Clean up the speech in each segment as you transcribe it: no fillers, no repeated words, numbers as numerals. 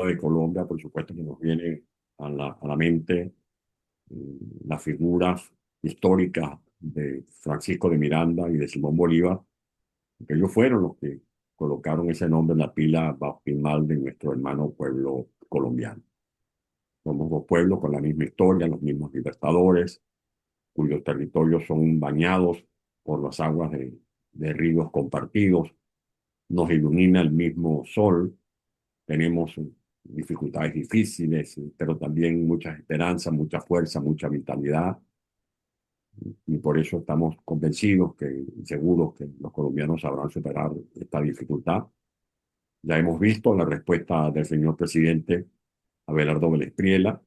de Colombia, por supuesto que nos viene a la mente las figuras históricas de Francisco de Miranda y de Simón Bolívar, que ellos fueron los que colocaron ese nombre en la pila bautismal de nuestro hermano pueblo colombiano. Somos dos pueblos con la misma historia, los mismos libertadores, cuyos territorios son bañados por las aguas de ríos compartidos. Nos ilumina el mismo sol, tenemos dificultades difíciles, pero también mucha esperanza, mucha fuerza, mucha vitalidad. Y por eso estamos convencidos y seguros que los colombianos sabrán superar esta dificultad. Ya hemos visto la respuesta del señor presidente Abelardo Vélez Priela,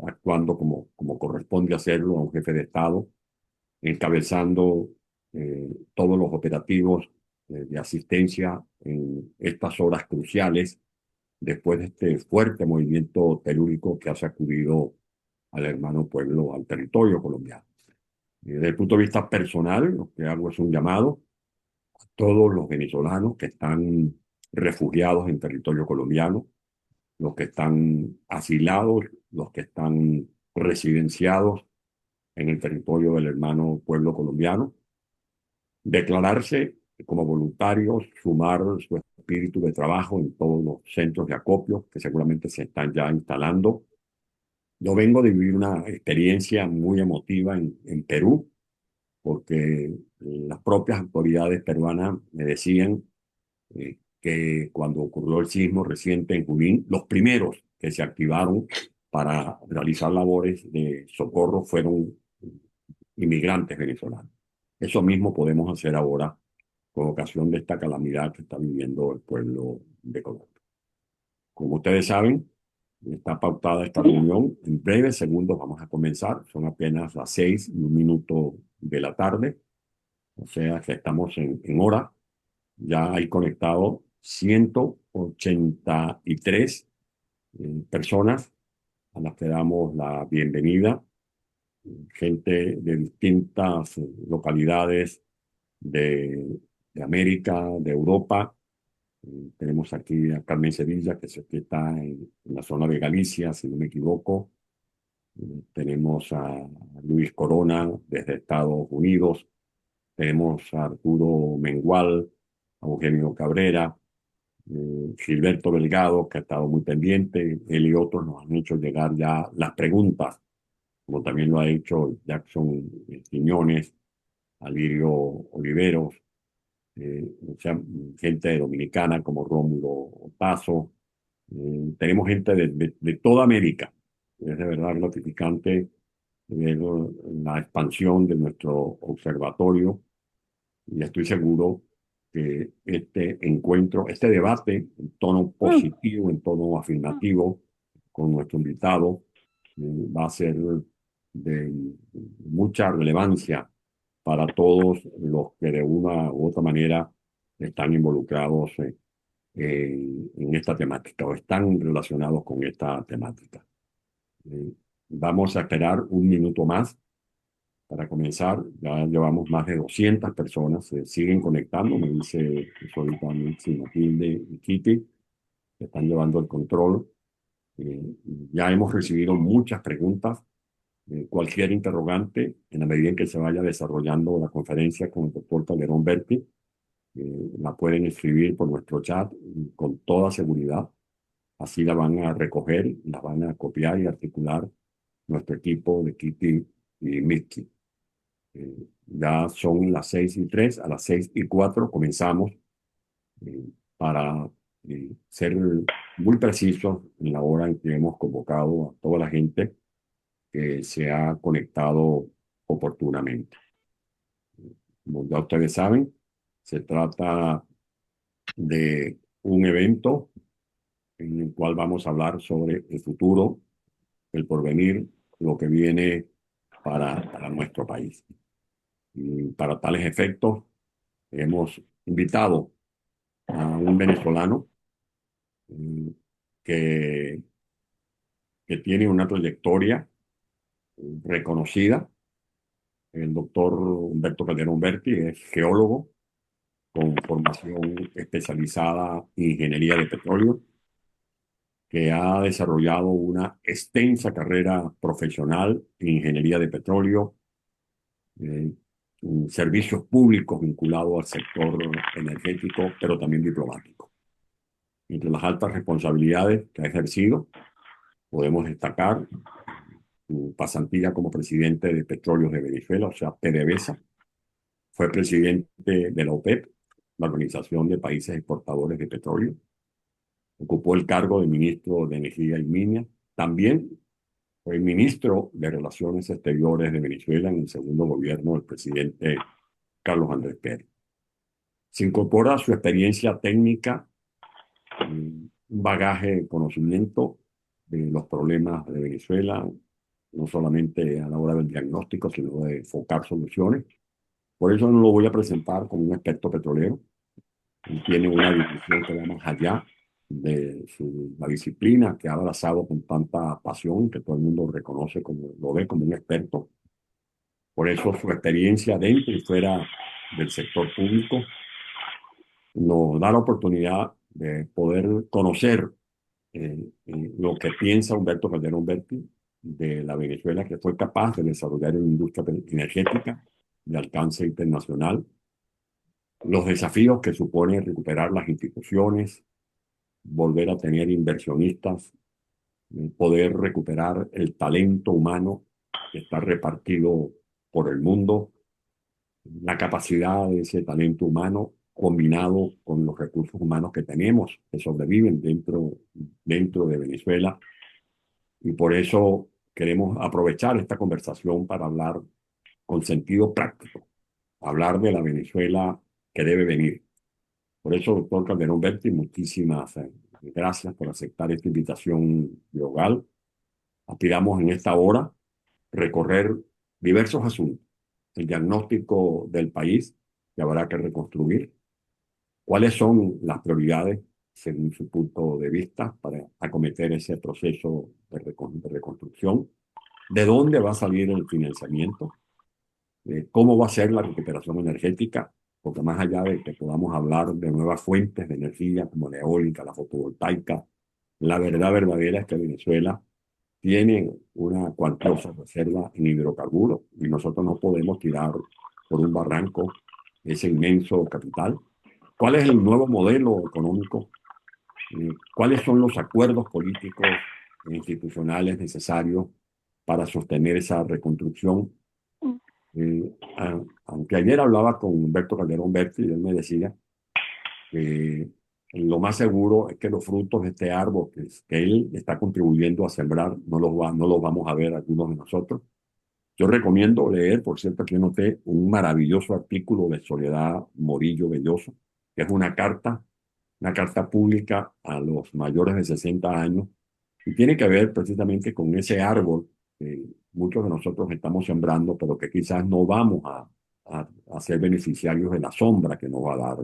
actuando como corresponde hacerlo a un jefe de Estado, encabezando todos los operativos de asistencia en estas horas cruciales después de este fuerte movimiento telúrico que ha sacudido al hermano pueblo, al territorio colombiano. Desde el punto de vista personal, lo que hago es un llamado a todos los venezolanos que están refugiados en territorio colombiano, los que están asilados, los que están residenciados en el territorio del hermano pueblo colombiano, declararse como voluntarios, sumar su espíritu de trabajo en todos los centros de acopio que seguramente se están ya instalando. Yo vengo de vivir una experiencia muy emotiva en Perú, porque las propias autoridades peruanas me decían que cuando ocurrió el sismo reciente en Junín, los primeros que se activaron para realizar labores de socorro fueron inmigrantes venezolanos. Eso mismo podemos hacer ahora con ocasión de esta calamidad que está viviendo el pueblo de Colombia. Como ustedes saben, está pautada esta reunión. En breves segundos vamos a comenzar. Son apenas las 6:01 de la tarde. O sea que estamos en hora. Ya hay conectado 183 personas a las que damos la bienvenida. Gente de distintas localidades de América, de Europa. Tenemos aquí a Carmen Sevilla, que está en la zona de Galicia, si no me equivoco. Tenemos a Luis Corona desde Estados Unidos. Tenemos a Arturo Mengual, a Eugenio Cabrera, Gilberto Delgado, que ha estado muy pendiente. Él y otros nos han hecho llegar ya las preguntas, como también lo ha hecho Jackson Quiñones, Alirio Oliveros, o sea, gente dominicana como Rómulo Paso. Tenemos gente de toda América. Es de verdad gratificante ver la expansión de nuestro observatorio y estoy seguro que este encuentro, este debate en tono positivo, en tono afirmativo con nuestro invitado, va a ser de mucha relevancia para todos los que de una u otra manera están involucrados en esta temática o están relacionados con esta temática. Eh, Vamos a esperar un minuto más para comenzar. Ya llevamos más de 200 personas, se siguen conectando, me dice ahorita Mitzi, Matilde y Kitty, que están llevando el control. Eh, ya hemos recibido muchas preguntas. Cualquier interrogante, en la medida en que se vaya desarrollando la conferencia con el doctor Calderón Berti, la pueden escribir por nuestro chat con toda seguridad. Así la van a recoger, la van a copiar y articular nuestro equipo de Kitty y Mitzi. Ya son las 6:03, a las 6:04 comenzamos para ser muy precisos en la hora en que hemos convocado a toda la gente que se ha conectado oportunamente. Como ya ustedes saben, se trata de un evento en el cual vamos a hablar sobre el futuro, el porvenir, lo que viene para nuestro país. Y para tales efectos, hemos invitado a un venezolano eh, que, que tiene una trayectoria reconocida. El doctor Humberto Calderón Berti es geólogo con formación especializada en ingeniería de petróleo. que ha desarrollado una extensa carrera profesional en ingeniería de petróleo, eh, en servicios públicos vinculados al sector energético, pero también diplomático. Entre las altas responsabilidades que ha ejercido, podemos destacar su pasantía como presidente de Petróleos de Venezuela, o sea, PDVSA. Fue presidente de la OPEP, la Organización de Países Exportadores de Petróleo. Ocupó el cargo de ministro de Energía y Minas. También fue ministro de Relaciones Exteriores de Venezuela en el segundo gobierno del presidente Carlos Andrés Pérez. Se incorpora su experiencia técnica, un bagaje de conocimiento de los problemas de Venezuela, no solamente a la hora del diagnóstico, sino de enfocar soluciones. Por eso no lo voy a presentar como un experto petrolero. Él tiene una dimensión que va más allá de la disciplina que ha abrazado con tanta pasión, que todo el mundo reconoce como, lo ve como un experto. Por eso su experiencia dentro y fuera del sector público nos da la oportunidad de poder conocer lo que piensa Humberto Calderón Berti de la Venezuela, que fue capaz de desarrollar una industria energética de alcance internacional, los desafíos que supone recuperar las instituciones, volver a tener inversionistas, poder recuperar el talento humano que está repartido por el mundo, la capacidad de ese talento humano combinado con los recursos humanos que tenemos, que sobreviven dentro de Venezuela. Y por eso queremos aprovechar esta conversación para hablar con sentido práctico, hablar de la Venezuela que debe venir. Por eso, doctor Calderón Berti, muchísimas gracias por aceptar esta invitación global. Aspiramos en esta hora recorrer diversos asuntos. El diagnóstico del país que habrá que reconstruir. ¿Cuáles son las prioridades según su punto de vista para acometer ese proceso de reconstrucción? ¿De dónde va a salir el financiamiento? ¿Cómo va a ser la recuperación energética? Porque más allá de que podamos hablar de nuevas fuentes de energía como la eólica, la fotovoltaica, la verdad verdadera es que Venezuela tiene una cuantiosa reserva en hidrocarburos y nosotros no podemos tirar por un barranco ese inmenso capital. ¿Cuál es el nuevo modelo económico? ¿Cuáles son los acuerdos políticos e institucionales necesarios para sostener esa reconstrucción? Aunque ayer hablaba con Humberto Calderón Berti y él me decía que lo más seguro es que los frutos de este árbol que él está contribuyendo a sembrar no los vamos a ver algunos de nosotros. Yo recomiendo leer, por cierto, aquí noté un maravilloso artículo de Soledad Morillo Belloso, que es una carta pública a los mayores de 60 años, y tiene que ver precisamente con ese árbol que muchos de nosotros estamos sembrando, pero que quizás no vamos a ser beneficiarios de la sombra que nos va a dar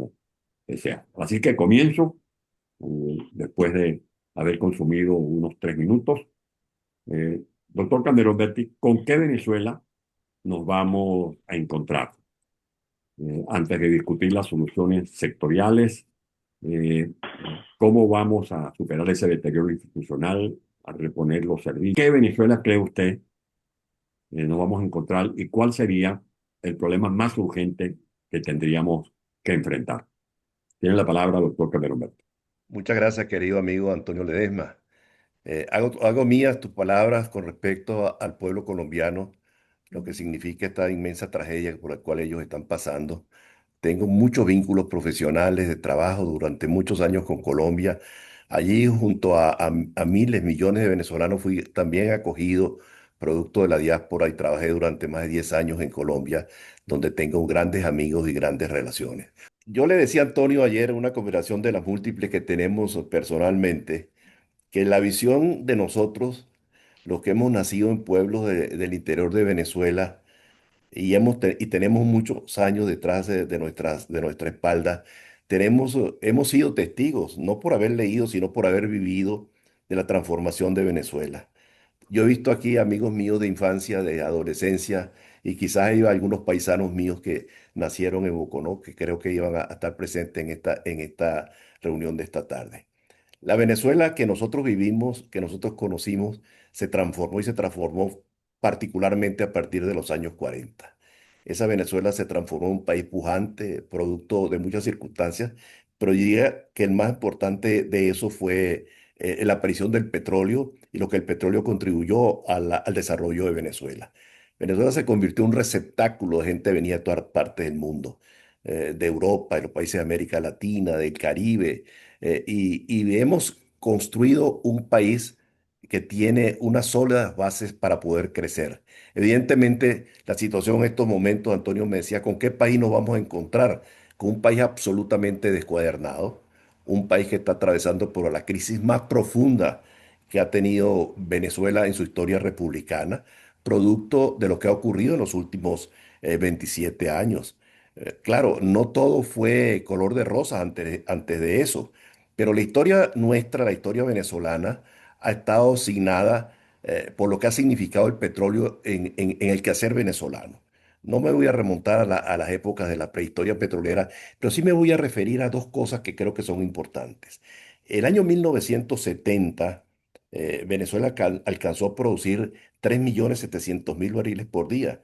ese árbol. Así que comienzo, después de haber consumido unos 3 minutos. Doctor Calderón Berti, ¿con qué Venezuela nos vamos a encontrar? Antes de discutir las soluciones sectoriales, eh, ¿cómo vamos a superar ese deterioro institucional, a reponer los servicios? ¿Qué Venezuela cree usted nos vamos a encontrar y cuál sería el problema más urgente que tendríamos que enfrentar? Tiene la palabra, doctor Calderón Berti. Muchas gracias, querido amigo Antonio Ledesma. Hago mías tus palabras con respecto al pueblo colombiano, lo que significa esta inmensa tragedia por la cual ellos están pasando. Tengo muchos vínculos profesionales de trabajo durante muchos años con Colombia. Allí, junto a miles, millones de venezolanos, fui también acogido, producto de la diáspora, y trabajé durante más de 10 años en Colombia, donde tengo grandes amigos y grandes relaciones. Yo le decía a Antonio ayer en una conversación de las múltiples que tenemos personalmente, que la visión de nosotros, los que hemos nacido en pueblos del interior de Venezuela y tenemos muchos años detrás de nuestra espalda, hemos sido testigos, no por haber leído, sino por haber vivido de la transformación de Venezuela. Yo he visto aquí amigos míos de infancia, de adolescencia, y quizás hay algunos paisanos míos que nacieron en Boconó, que creo que iban a estar presentes en esta reunión de esta tarde. La Venezuela que nosotros vivimos, que nosotros conocimos, se transformó y se transformó particularmente a partir de los años 40. Esa Venezuela se transformó en un país pujante, producto de muchas circunstancias, pero yo diría que el más importante de eso fue la aparición del petróleo y lo que el petróleo contribuyó al desarrollo de Venezuela. Venezuela se convirtió en un receptáculo de gente que venía de todas partes del mundo, de Europa, de los países de América Latina, del Caribe, y hemos construido un país que tiene unas sólidas bases para poder crecer. Evidentemente, la situación en estos momentos, Antonio me decía, ¿con qué país nos vamos a encontrar? Con un país absolutamente descuadernado, un país que está atravesando por la crisis más profunda que ha tenido Venezuela en su historia republicana, producto de lo que ha ocurrido en los últimos 27 años. Claro, no todo fue color de rosa antes de eso, pero la historia nuestra, la historia venezolana, ha estado signada por lo que ha significado el petróleo en el quehacer venezolano. No me voy a remontar a las épocas de la prehistoria petrolera, pero sí me voy a referir a dos cosas que creo que son importantes. El año 1970, Venezuela alcanzó a producir 3.700.000 barriles por día.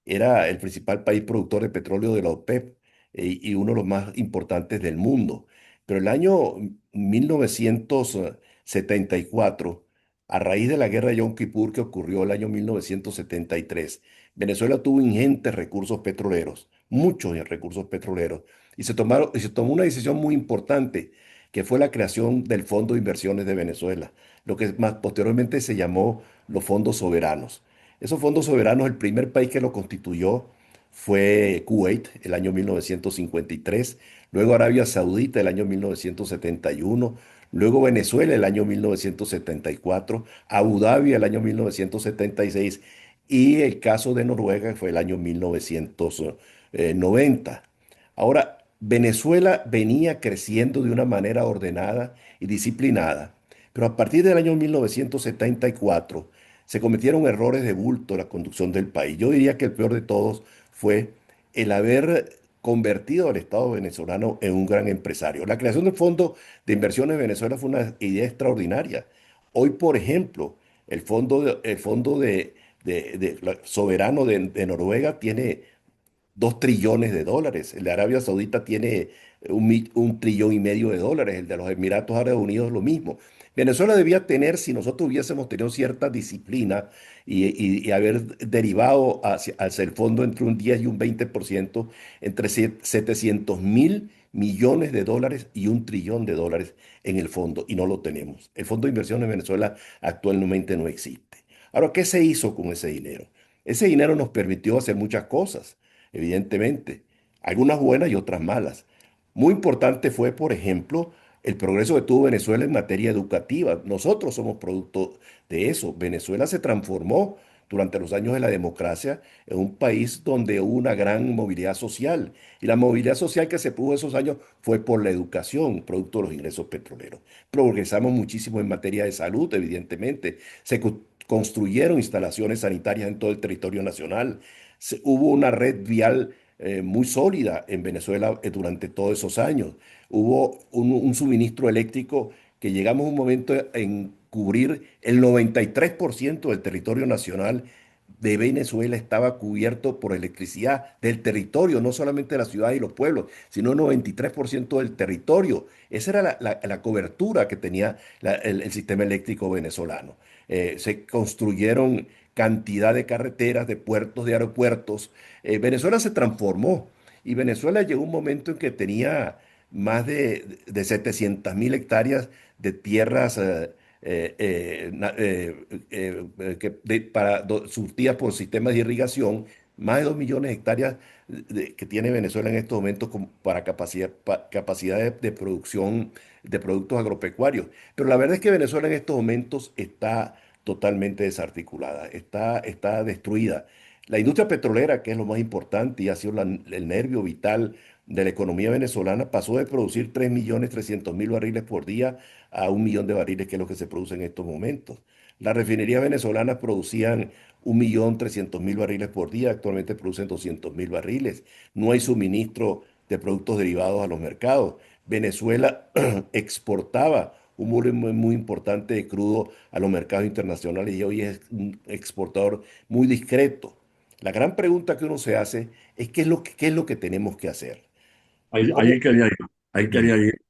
Era el principal país productor de petróleo de la OPEP y uno de los más importantes del mundo. Pero el año 1974, a raíz de la guerra de Yom Kippur que ocurrió el año 1973, Venezuela tuvo ingentes recursos petroleros, muchos recursos petroleros, y se tomó una decisión muy importante, que fue la creación del Fondo de Inversiones de Venezuela, lo que más posteriormente se llamó los fondos soberanos. Esos fondos soberanos, el primer país que lo constituyó fue Kuwait, el año 1953, luego Arabia Saudita, el año 1971, luego Venezuela, el año 1974, Abu Dhabi, el año 1976, y el caso de Noruega, que fue el año 1990. Ahora, Venezuela venía creciendo de una manera ordenada y disciplinada, pero a partir del año 1974 se cometieron errores de bulto en la conducción del país. Yo diría que el peor de todos fue el haber convertido al Estado venezolano en un gran empresario. La creación del Fondo de Inversiones de Venezuela fue una idea extraordinaria. Hoy, por ejemplo, el fondo soberano de Noruega tiene 2 trillones de dólares. El de Arabia Saudita tiene 1,5 trillón de dólares. El de los Emiratos Árabes Unidos lo mismo. Venezuela debía tener, si nosotros hubiésemos tenido cierta disciplina y haber derivado hacia el fondo entre un 10 y un 20%, entre 700.000 millones de dólares y 1 trillón de dólares en el fondo, y no lo tenemos. El Fondo de Inversión en Venezuela actualmente no existe. Ahora, ¿qué se hizo con ese dinero? Ese dinero nos permitió hacer muchas cosas, evidentemente, algunas buenas y otras malas. Muy importante fue, por ejemplo, el progreso que tuvo Venezuela en materia educativa. Nosotros somos producto de eso. Venezuela se transformó durante los años de la democracia en un país donde hubo una gran movilidad social. Y la movilidad social que se pudo esos años fue por la educación, producto de los ingresos petroleros. Progresamos muchísimo en materia de salud, evidentemente. Construyeron instalaciones sanitarias en todo el territorio nacional. Hubo una red vial muy sólida en Venezuela durante todos esos años. Hubo un suministro eléctrico que llegamos a un momento en cubrir el 93% del territorio nacional de Venezuela estaba cubierto por electricidad del territorio, no solamente de la ciudad y los pueblos, sino el 93% del territorio. Esa era la cobertura que tenía el sistema eléctrico venezolano. Se construyeron cantidad de carreteras, de puertos, de aeropuertos. Venezuela se transformó y Venezuela llegó un momento en que tenía más de 700.000 hectáreas de tierras surtidas por sistemas de irrigación, más de 2 millones de hectáreas que tiene Venezuela en estos momentos para capacidad de producción de productos agropecuarios. Pero la verdad es que Venezuela en estos momentos está totalmente desarticulada, está destruida. La industria petrolera, que es lo más importante y ha sido el nervio vital de la economía venezolana, pasó de producir 3.300.000 barriles por día a 1 millón de barriles, que es lo que se produce en estos momentos. Las refinerías venezolanas producían 1.300.000 barriles por día, actualmente producen 200.000 barriles. No hay suministro de productos derivados a los mercados. Venezuela exportaba un volumen muy importante de crudo a los mercados internacionales y hoy es un exportador muy discreto. La gran pregunta que uno se hace es qué es lo que tenemos que hacer. Ahí, ¿Cómo? ahí Dime. quería ir,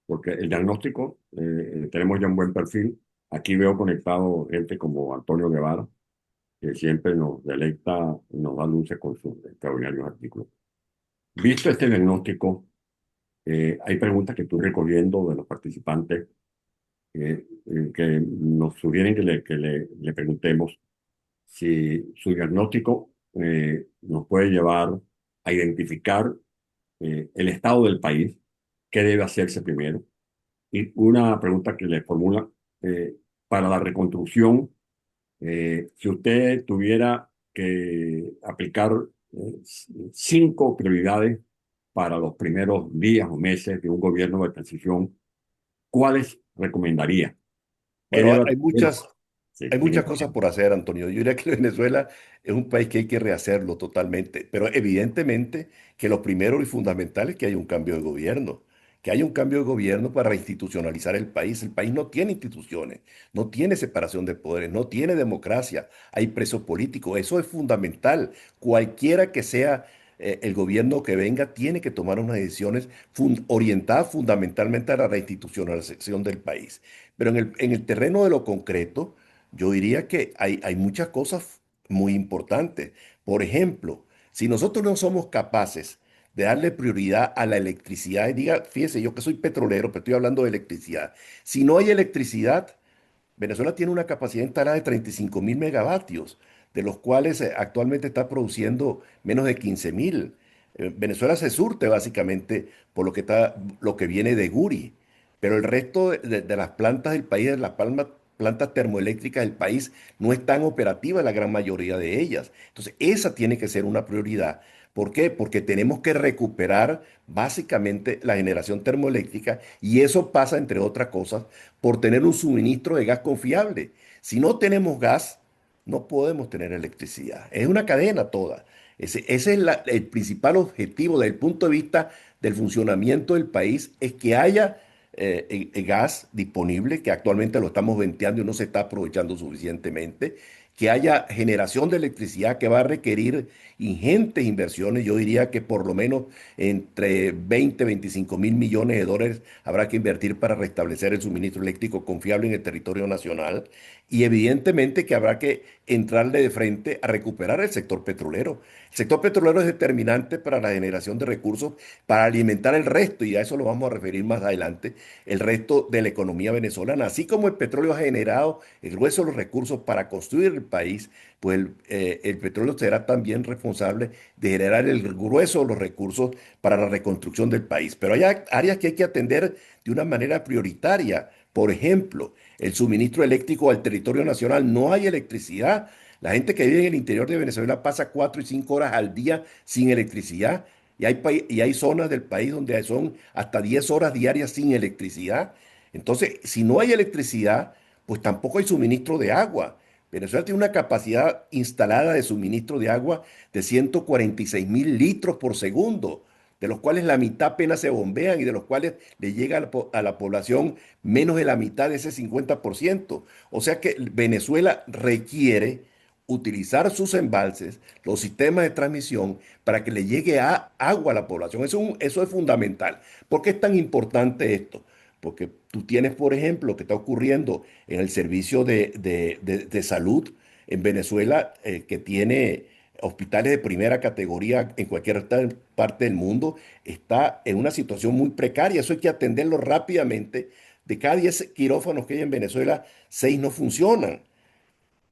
porque el diagnóstico, tenemos ya un buen perfil. Aquí veo conectado gente como Antonio Guevara, que siempre nos deleita y nos da luces con sus extraordinarios artículos. Visto este diagnóstico, hay preguntas que estoy recogiendo de los participantes que nos sugieren le preguntemos si su diagnóstico nos puede llevar a identificar el estado del país, qué debe hacerse primero. Y una pregunta que le formula, para la reconstrucción, si usted tuviera que aplicar eh, 5 prioridades para los primeros días o meses de un gobierno de transición, ¿cuáles recomendaría? ¿Qué Bueno, debe hacer? Sí, hay bien muchas cosas importante. por hacer, Antonio. Yo diría que Venezuela es un país que hay que rehacerlo totalmente, pero evidentemente que lo primero y fundamental es que haya un cambio de gobierno, que haya un cambio de gobierno para institucionalizar el país. El país no tiene instituciones, no tiene separación de poderes, no tiene democracia, hay presos políticos. Eso es fundamental. Cualquiera que sea el gobierno que venga, tiene que tomar unas decisiones orientadas fundamentalmente a la reinstitucionalización del país. Pero en el terreno de lo concreto, yo diría que hay muchas cosas muy importantes. Por ejemplo, si nosotros no somos capaces de darle prioridad a la electricidad, y diga, fíjese, yo que soy petrolero, pero estoy hablando de electricidad. Si no hay electricidad, Venezuela tiene una capacidad instalada de 35.000 megavatios, de los cuales actualmente está produciendo menos de 15.000. Venezuela se surte básicamente por lo que viene de Guri, pero el resto de las plantas del país, de las plantas termoeléctricas del país, no están operativas la gran mayoría de ellas. Entonces, esa tiene que ser una prioridad. ¿Por qué? Porque tenemos que recuperar básicamente la generación termoeléctrica y eso pasa, entre otras cosas, por tener un suministro de gas confiable. Si no tenemos gas, no podemos tener electricidad. Es una cadena toda. Ese es el principal objetivo desde el punto de vista del funcionamiento del país, es que haya gas disponible, que actualmente lo estamos venteando y no se está aprovechando suficientemente, que haya generación de electricidad que va a requerir ingentes inversiones. Yo diría que por lo menos entre 20 25 mil millones de dólares habrá que invertir para restablecer el suministro eléctrico confiable en el territorio nacional. Y evidentemente que habrá que entrarle de frente a recuperar el sector petrolero. El sector petrolero es determinante para la generación de recursos, para alimentar el resto, y a eso lo vamos a referir más adelante, el resto de la economía venezolana. Así como el petróleo ha generado el grueso de los recursos para construir el país, pues el petróleo será también responsable de generar el grueso de los recursos para la reconstrucción del país. Pero hay áreas que hay que atender de una manera prioritaria. Por ejemplo, el suministro eléctrico al territorio nacional. No hay electricidad. La gente que vive en el interior de Venezuela pasa 4 y 5 horas al día sin electricidad. Y hay zonas del país donde son hasta 10 horas diarias sin electricidad. Entonces, si no hay electricidad, pues tampoco hay suministro de agua. Venezuela tiene una capacidad instalada de suministro de agua de 146.000 litros por segundo, de los cuales la mitad apenas se bombean y de los cuales le llega a la población menos de la mitad de ese 50%. O sea que Venezuela requiere utilizar sus embalses, los sistemas de transmisión, para que le llegue agua a la población. Eso es fundamental. ¿Por qué es tan importante esto? Porque tú tienes, por ejemplo, lo que está ocurriendo en el servicio de salud en Venezuela, que tiene hospitales de primera categoría en cualquier parte del mundo, está en una situación muy precaria. Eso hay que atenderlo rápidamente. De cada 10 quirófanos que hay en Venezuela, 6 no funcionan.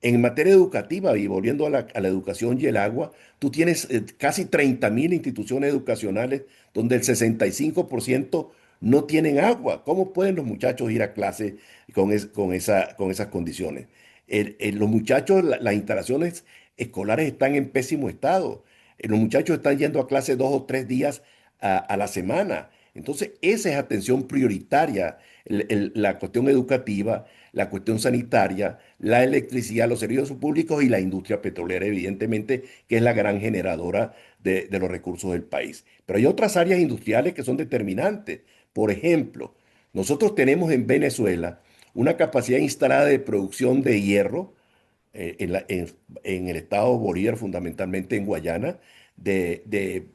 En materia educativa, y volviendo a la educación y el agua, tú tienes casi 30.000 instituciones educacionales donde el 65% no tienen agua. ¿Cómo pueden los muchachos ir a clase con esas condiciones? Los muchachos, las instalaciones escolares están en pésimo estado. Los muchachos están yendo a clase 2 o 3 días a la semana. Entonces, esa es atención prioritaria, la cuestión educativa, la cuestión sanitaria, la electricidad, los servicios públicos y la industria petrolera, evidentemente, que es la gran generadora de los recursos del país. Pero hay otras áreas industriales que son determinantes. Por ejemplo, Nosotros tenemos en Venezuela una capacidad instalada de producción de hierro en el estado Bolívar, fundamentalmente en Guayana, de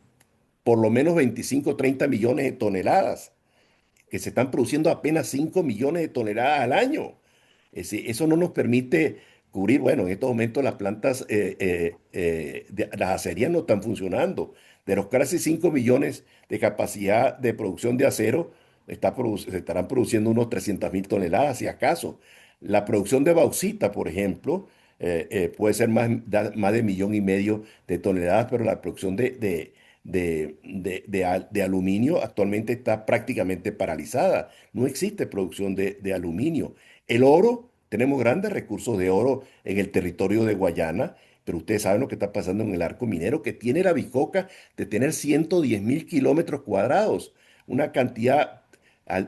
por lo menos 25 o 30 millones de toneladas, que se están produciendo apenas 5 millones de toneladas al año. Es decir, eso no nos permite cubrir, bueno, en estos momentos las plantas, las acerías no están funcionando. De los casi 5 millones de capacidad de producción de acero, se estarán produciendo unos 300.000 toneladas, si acaso. La producción de bauxita, por ejemplo, puede ser más de 1,5 millones de toneladas, pero la producción de aluminio actualmente está prácticamente paralizada. No existe producción de aluminio. El oro, tenemos grandes recursos de oro en el territorio de Guayana, pero ustedes saben lo que está pasando en el arco minero, que tiene la bicoca de tener 110.000 kilómetros cuadrados, una cantidad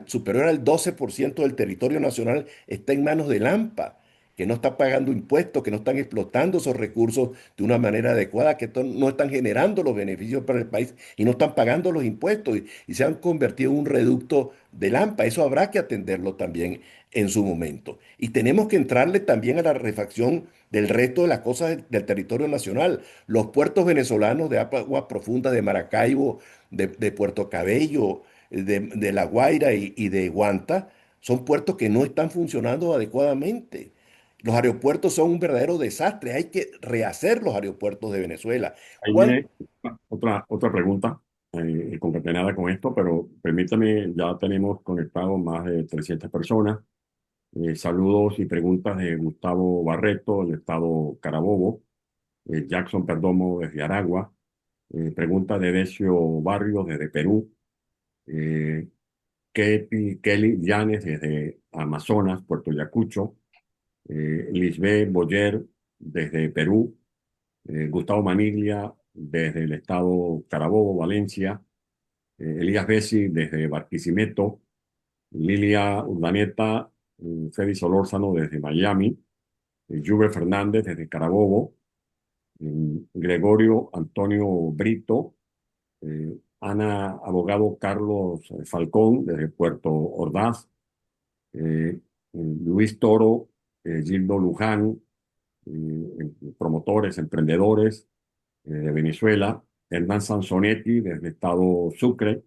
superior al 12% del territorio nacional está en manos de Lampa, que no está pagando impuestos, que no están explotando esos recursos de una manera adecuada, que no están generando los beneficios para el país y no están pagando los impuestos y se han convertido en un reducto de Lampa. Eso habrá que atenderlo también en su momento. Y tenemos que entrarle también a la refacción del resto de las cosas del territorio nacional. Los puertos venezolanos de agua profunda de Maracaibo, de Puerto Cabello, de La Guaira y de Guanta, son puertos que no están funcionando adecuadamente. Los aeropuertos son un verdadero desastre. Hay que rehacer los aeropuertos de Venezuela. Ahí ¿Cuán- viene otra pregunta concatenada con esto, pero permítame, ya tenemos conectados más de 300 personas. Saludos y preguntas de Gustavo Barreto, del estado Carabobo, Jackson Perdomo desde Aragua, pregunta de Decio Barrios desde Perú, eh, Kelly Llanes desde Amazonas, Puerto Ayacucho, Lisbeth Boyer desde Perú, Gustavo Maniglia desde el estado Carabobo, Valencia, Elías Bessi desde Barquisimeto, Lilia Urdaneta, Freddy Solórzano desde Miami, Juve Fernández desde Carabobo, Gregorio Antonio Brito, Ana Abogado Carlos Falcón desde Puerto Ordaz, Luis Toro, Gildo Luján, promotores, emprendedores de Venezuela, Hernán Sansonetti desde el estado Sucre,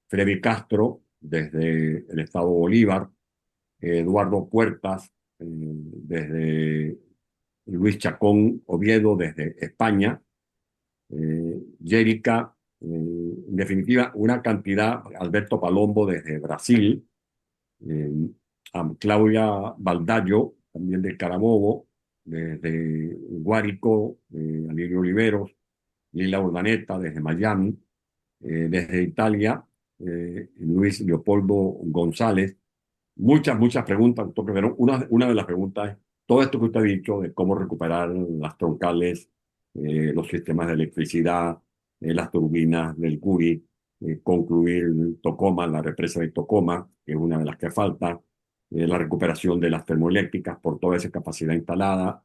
Freddy Castro desde el estado Bolívar, Eduardo Puertas desde Luis Chacón Oviedo desde España, Jerica, en definitiva, una cantidad, Alberto Palombo desde Brasil, eh, a Claudia Baldayo, también de Carabobo, desde Guárico, Alirio Oliveros, Lila Urdaneta desde Miami, desde Italia, Luis Leopoldo González. Muchas preguntas, doctor Calderón. Una de las preguntas es todo esto que usted ha dicho de cómo recuperar las troncales, los sistemas de electricidad, las turbinas del Curi, concluir Tocoma, la represa de Tocoma, que es una de las que falta, la recuperación de las termoeléctricas por toda esa capacidad instalada.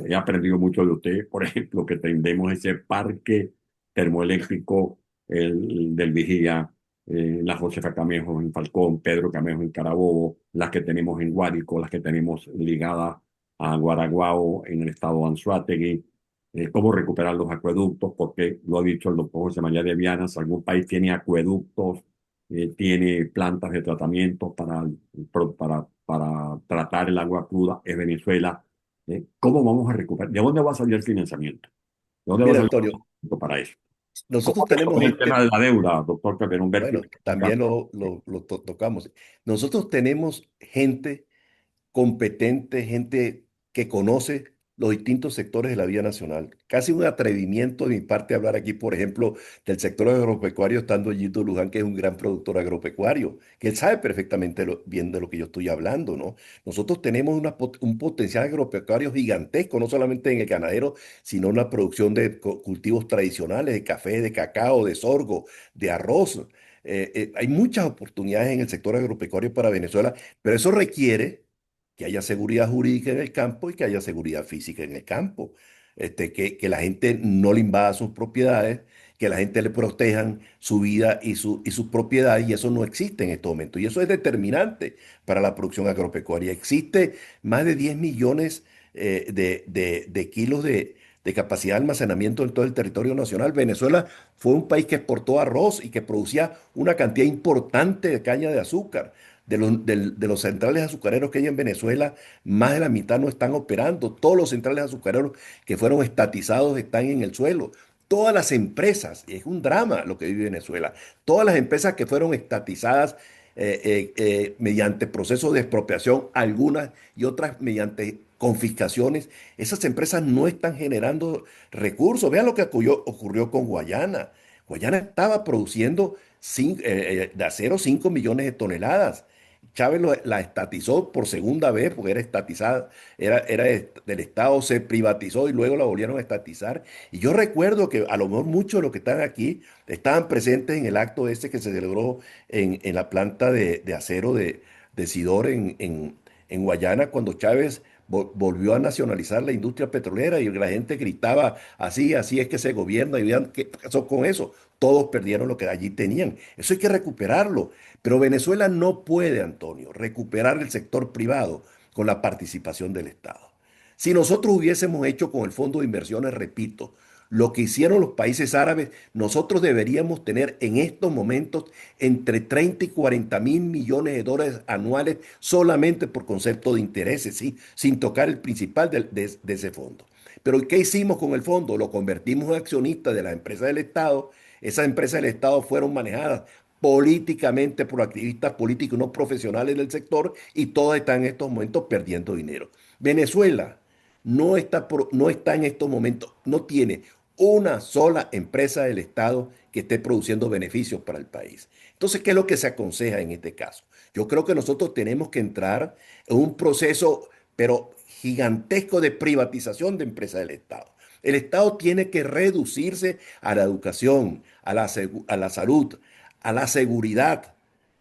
He aprendido mucho de usted, por ejemplo, que tendemos ese parque termoeléctrico del Vigía, la Josefa Camejo en Falcón, Pedro Camejo en Carabobo, las que tenemos en Guárico, las que tenemos ligadas a Guaraguao en el estado de Anzoátegui, cómo recuperar los acueductos, porque lo ha dicho el doctor José María de Viana, si algún país tiene acueductos, tiene plantas de tratamiento para tratar el agua cruda, es Venezuela. ¿Cómo vamos a recuperar? ¿De dónde va a salir el financiamiento? ¿De dónde va a Mira, salir el Antonio, financiamiento para eso? ¿Cómo nosotros tenemos resolver el tema gente, de la deuda, doctor Calderón Berti? bueno, también tocamos. Nosotros tenemos gente competente, gente que conoce los distintos sectores de la vida nacional. Casi un atrevimiento de mi parte hablar aquí, por ejemplo, del sector agropecuario, estando Gildo Luján, que es un gran productor agropecuario, que él sabe perfectamente bien de lo que yo estoy hablando, ¿no? Nosotros tenemos un potencial agropecuario gigantesco, no solamente en el ganadero, sino en la producción de cultivos tradicionales, de café, de cacao, de sorgo, de arroz. Hay muchas oportunidades en el sector agropecuario para Venezuela, pero eso requiere que haya seguridad jurídica en el campo y que haya seguridad física en el campo. Que la gente no le invada sus propiedades, que la gente le protejan su vida y su propiedad, y eso no existe en estos momentos. Y eso es determinante para la producción agropecuaria. Existe más de 10 millones de kilos de capacidad de almacenamiento en todo el territorio nacional. Venezuela fue un país que exportó arroz y que producía una cantidad importante de caña de azúcar. De los centrales azucareros que hay en Venezuela, más de la mitad no están operando. Todos los centrales azucareros que fueron estatizados están en el suelo. Todas las empresas, y es un drama lo que vive Venezuela, todas las empresas que fueron estatizadas mediante procesos de expropiación, algunas y otras mediante confiscaciones, esas empresas no están generando recursos. Vean lo que ocurrió con Guayana. Guayana estaba produciendo de acero 5 millones de toneladas. Chávez la estatizó por segunda vez porque era estatizada, era del Estado, se privatizó y luego la volvieron a estatizar. Y yo recuerdo que a lo mejor muchos de los que están aquí estaban presentes en el acto ese que se celebró en la planta de acero de Sidor en Guayana cuando Chávez volvió a nacionalizar la industria petrolera y la gente gritaba así, así es que se gobierna y vean qué pasó con eso. Todos perdieron lo que allí tenían. Eso hay que recuperarlo. Pero Venezuela no puede, Antonio, recuperar el sector privado con la participación del Estado. Si nosotros hubiésemos hecho con el Fondo de Inversiones, repito, lo que hicieron los países árabes, nosotros deberíamos tener en estos momentos entre 30 y 40 mil millones de dólares anuales solamente por concepto de intereses, ¿sí? Sin tocar el principal de ese fondo. Pero ¿qué hicimos con el fondo? Lo convertimos en accionista de las empresas del Estado. Esas empresas del Estado fueron manejadas políticamente por activistas políticos no profesionales del sector y todas están en estos momentos perdiendo dinero. Venezuela no está en estos momentos, no tiene una sola empresa del Estado que esté produciendo beneficios para el país. Entonces, ¿qué es lo que se aconseja en este caso? Yo creo que nosotros tenemos que entrar en un proceso, pero gigantesco de privatización de empresas del Estado. El Estado tiene que reducirse a la educación, a la salud, a la seguridad.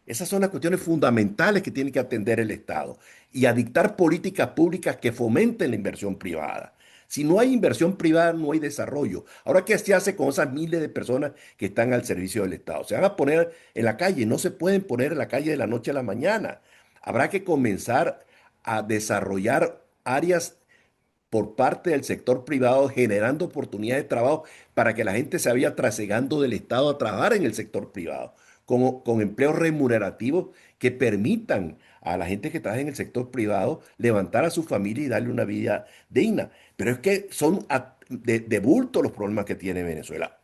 Esas son las cuestiones fundamentales que tiene que atender el Estado y a dictar políticas públicas que fomenten la inversión privada. Si no hay inversión privada, no hay desarrollo. Ahora, ¿qué se hace con esas miles de personas que están al servicio del Estado? Se van a poner en la calle, no se pueden poner en la calle de la noche a la mañana. Habrá que comenzar a desarrollar áreas por parte del sector privado, generando oportunidades de trabajo para que la gente se vaya trasegando del Estado a trabajar en el sector privado, con empleos remunerativos que permitan a la gente que trabaja en el sector privado levantar a su familia y darle una vida digna. Pero es que son de bulto los problemas que tiene Venezuela.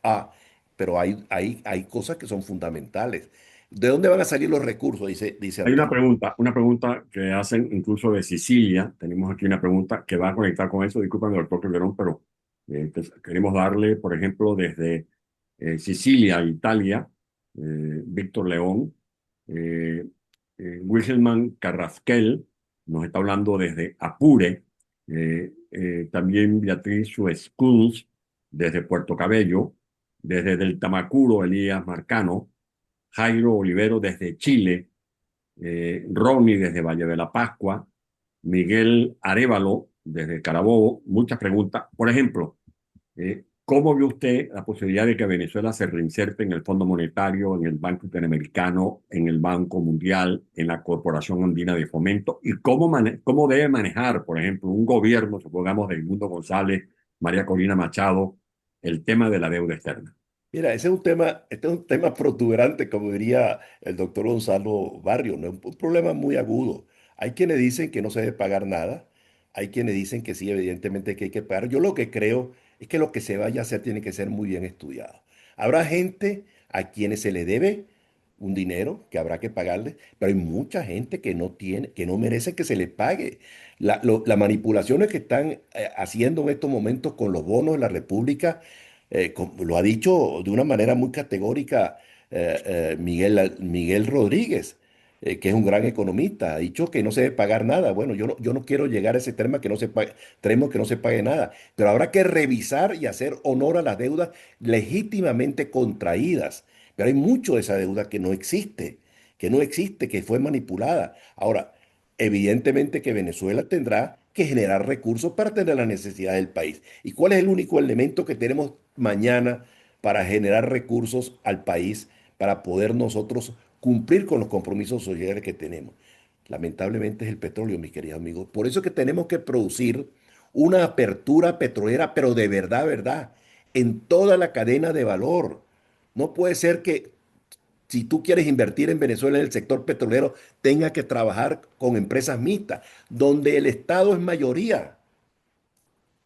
Pero hay cosas que son fundamentales. ¿De dónde van a salir los recursos? Dice Hay Antonio. una pregunta que hacen incluso de Sicilia. Tenemos aquí una pregunta que va a conectar con eso. Disculpen, doctor Calderón, pero queremos darle, por ejemplo, desde Sicilia, Italia, Víctor León, eh, Wilhelman Carrasquel, nos está hablando desde Apure, también Beatriz Suescuz, desde Puerto Cabello, desde Del Tamacuro, Elías Marcano, Jairo Olivero desde Chile, Ronnie desde Valle de la Pascua, Miguel Arévalo desde Carabobo, muchas preguntas. Por ejemplo, ¿cómo ve usted la posibilidad de que Venezuela se reinserte en el Fondo Monetario, en el Banco Interamericano, en el Banco Mundial, en la Corporación Andina de Fomento? ¿Y cómo debe manejar, por ejemplo, un gobierno, supongamos, de Edmundo González, María Corina Machado, el tema de la deuda externa? Mira, este es un tema protuberante, como diría el doctor Gonzalo Barrio, ¿no? Un problema muy agudo. Hay quienes dicen que no se debe pagar nada, hay quienes dicen que sí, evidentemente que hay que pagar. Yo lo que creo es que lo que se vaya a hacer tiene que ser muy bien estudiado. Habrá gente a quienes se le debe un dinero que habrá que pagarle, pero hay mucha gente que no tiene, que no merece que se le pague. Las manipulaciones que están haciendo en estos momentos con los bonos de la República lo ha dicho de una manera muy categórica Miguel Rodríguez, que es un gran economista. Ha dicho que no se debe pagar nada. Bueno, yo no quiero llegar a ese tema que no se pague, tenemos que no se pague nada, pero habrá que revisar y hacer honor a las deudas legítimamente contraídas. Pero hay mucho de esa deuda que no existe, que fue manipulada. Ahora, evidentemente que Venezuela tendrá que generar recursos para atender las necesidades del país. ¿Y cuál es el único elemento que tenemos mañana para generar recursos al país para poder nosotros cumplir con los compromisos sociales que tenemos. Lamentablemente es el petróleo, mis queridos amigos. Por eso es que tenemos que producir una apertura petrolera, pero de verdad, verdad, en toda la cadena de valor. No puede ser que si tú quieres invertir en Venezuela en el sector petrolero, tengas que trabajar con empresas mixtas, donde el Estado es mayoría.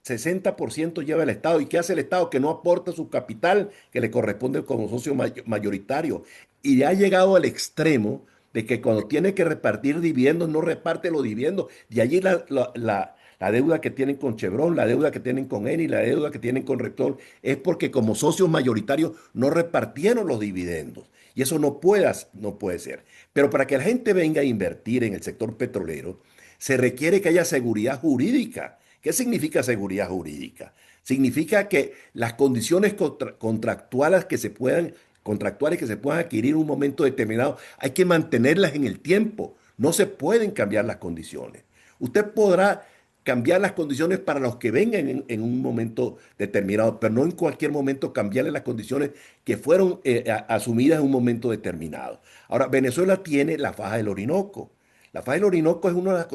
60% lleva el Estado. ¿Y qué hace el Estado? Que no aporta su capital que le corresponde como socio mayoritario. Y ha llegado al extremo de que cuando tiene que repartir dividendos, no reparte los dividendos. De allí la deuda que tienen con Chevron, la deuda que tienen con Eni, la deuda que tienen con Repsol, es porque como socios mayoritarios no repartieron los dividendos. Y eso no puede ser. Pero para que la gente venga a invertir en el sector petrolero, se requiere que haya seguridad jurídica. ¿Qué significa seguridad jurídica? Significa que las condiciones contractuales que se puedan adquirir en un momento determinado, hay que mantenerlas en el tiempo. No se pueden cambiar las condiciones. Usted podrá cambiar las condiciones para los que vengan en un momento determinado, pero no en cualquier momento cambiarle las condiciones que fueron asumidas en un momento determinado. Ahora, Venezuela tiene la faja del Orinoco. La faja del Orinoco es una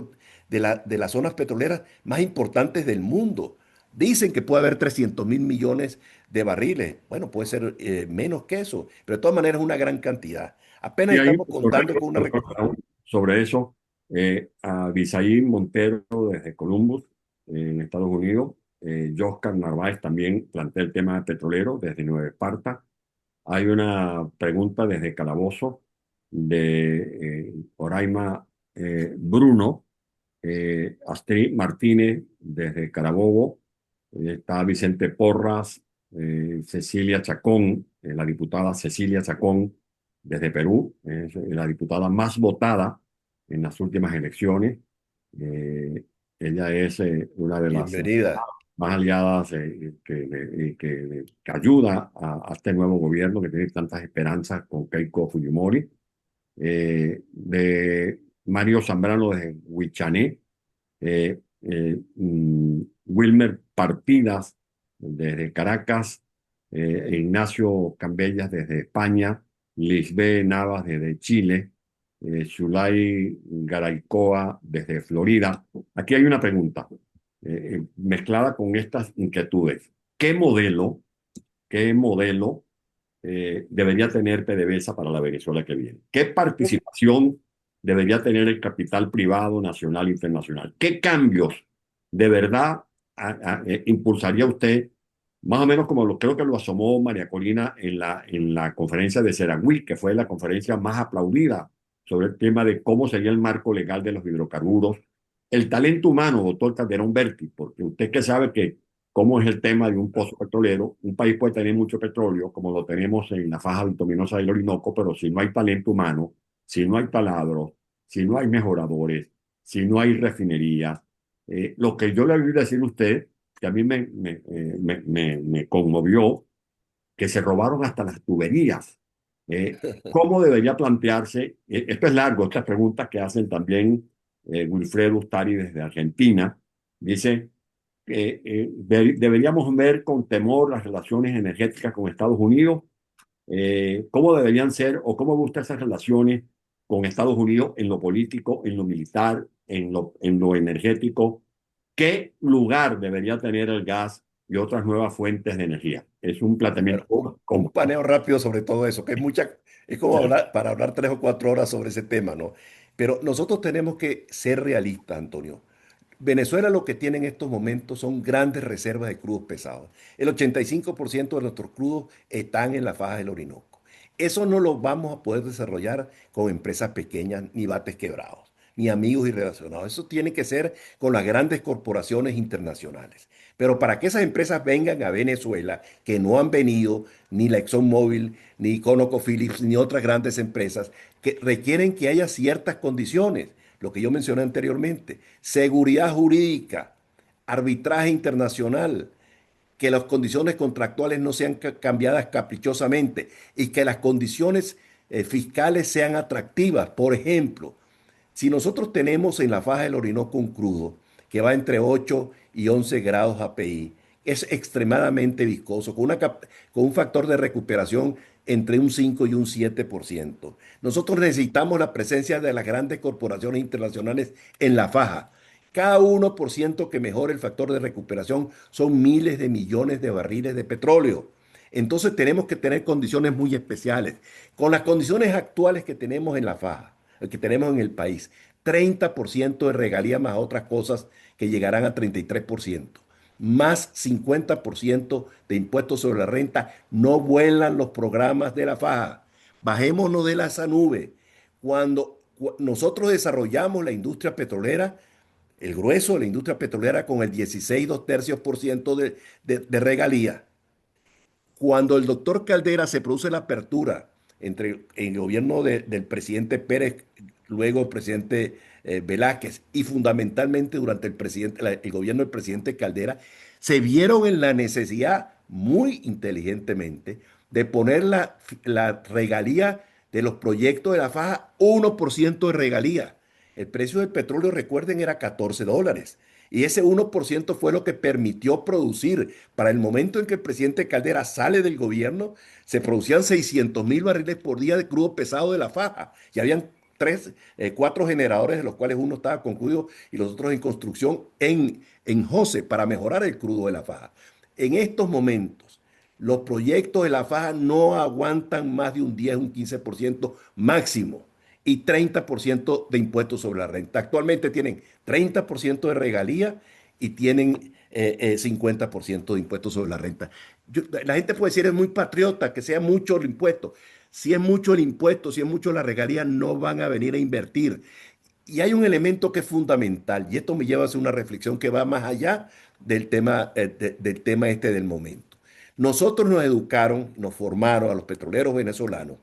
de las zonas petroleras más importantes del mundo. Dicen que puede haber 300.000 millones de barriles. Bueno, puede ser menos que eso, pero de todas maneras es una gran cantidad. Apenas Y ahí, estamos contando con una... sobre eso, a Bisaí Montero desde Columbus, en Estados Unidos, Joscar Narváez también plantea el tema petrolero desde Nueva Esparta. Hay una pregunta desde Calabozo de Oraima Bruno, Astrid Martínez desde Carabobo, está Vicente Porras, Cecilia Chacón, la diputada Cecilia Chacón desde Perú, es la diputada más votada en las últimas elecciones. Eh, Ella es una de las Bienvenida. más aliadas que ayuda a este nuevo gobierno que tiene tantas esperanzas con Keiko Fujimori. De Mario Zambrano desde Huichané, Wilmer Partidas desde Caracas, Ignacio Cambellas desde España, Lisbeth Navas desde Chile, Zulay Garaycoa desde Florida. Aquí hay una pregunta mezclada con estas inquietudes. Qué modelo debería tener PDVSA para la Venezuela que viene? ¿Qué participación debería tener el capital privado nacional e internacional? ¿Qué cambios de verdad impulsaría usted? Más o menos como creo que lo asomó María Corina en la conferencia de Seragüí, que fue la conferencia más aplaudida sobre el tema de cómo sería el marco legal de los hidrocarburos. El talento humano, doctor Calderón Berti, porque usted que sabe que cómo es el tema de un pozo petrolero. Un país puede tener mucho petróleo, como lo tenemos en la faja bituminosa del Orinoco, pero si no hay talento humano, si no hay taladros, si no hay mejoradores, si no hay refinerías, lo que yo le voy a decir a usted, que a mí me conmovió, que se robaron hasta las tuberías. ¿Cómo debería plantearse? Esto es largo, estas preguntas que hacen también Wilfredo Ustari desde Argentina. Dice, deberíamos ver con temor las relaciones energéticas con Estados Unidos. ¿Cómo deberían ser o cómo ve usted esas relaciones con Estados Unidos en lo político, en lo militar, en lo energético? ¿Qué lugar debería tener el gas y otras nuevas fuentes de energía? Es un Bueno, planteamiento un como... paneo rápido sobre todo eso, que es como para hablar 3 o 4 horas sobre ese tema, ¿no? Pero nosotros tenemos que ser realistas, Antonio. Venezuela lo que tiene en estos momentos son grandes reservas de crudos pesados. El 85% de nuestros crudos están en la faja del Orinoco. Eso no lo vamos a poder desarrollar con empresas pequeñas ni bates quebrados, ni amigos y relacionados. Eso tiene que ser con las grandes corporaciones internacionales. Pero para que esas empresas vengan a Venezuela, que no han venido ni la ExxonMobil, ni ConocoPhillips, ni otras grandes empresas, que requieren que haya ciertas condiciones, lo que yo mencioné anteriormente, seguridad jurídica, arbitraje internacional, que las condiciones contractuales no sean cambiadas caprichosamente y que las condiciones fiscales sean atractivas. Por ejemplo, si nosotros tenemos en la faja del Orinoco un crudo que va entre 8 y 11 grados API, es extremadamente viscoso, con un factor de recuperación entre un 5 y un 7%. Nosotros necesitamos la presencia de las grandes corporaciones internacionales en la faja. Cada 1% que mejore el factor de recuperación son miles de millones de barriles de petróleo. Entonces tenemos que tener condiciones muy especiales. Con las condiciones actuales que tenemos en la faja, que tenemos en el país, 30% de regalía más otras cosas que llegarán a 33%, más 50% de impuestos sobre la renta, no vuelan los programas de la faja. Bajémonos de esa nube. Nosotros desarrollamos la industria petrolera, el grueso de la industria petrolera con el 16 2 tercios por ciento de regalía. Cuando el doctor Caldera se produce la apertura entre el gobierno del presidente Pérez, luego el presidente Velázquez y fundamentalmente durante el gobierno del presidente Caldera, se vieron en la necesidad muy inteligentemente de poner la regalía de los proyectos de la faja 1% de regalía. El precio del petróleo, recuerden, era $14. Y ese 1% fue lo que permitió producir. Para el momento en que el presidente Caldera sale del gobierno, se producían 600.000 barriles por día de crudo pesado de la faja. Y habían cuatro generadores, de los cuales uno estaba concluido y los otros en construcción en Jose para mejorar el crudo de la faja. En estos momentos, los proyectos de la faja no aguantan más de un 10, un 15% máximo y 30% de impuestos sobre la renta. Actualmente tienen 30% de regalía y tienen 50% de impuestos sobre la renta. La gente puede decir es muy patriota, que sea mucho el impuesto. Si es mucho el impuesto, si es mucho la regalía, no van a venir a invertir. Y hay un elemento que es fundamental, y esto me lleva a hacer una reflexión que va más allá del tema este del momento. Nosotros nos educaron, nos formaron a los petroleros venezolanos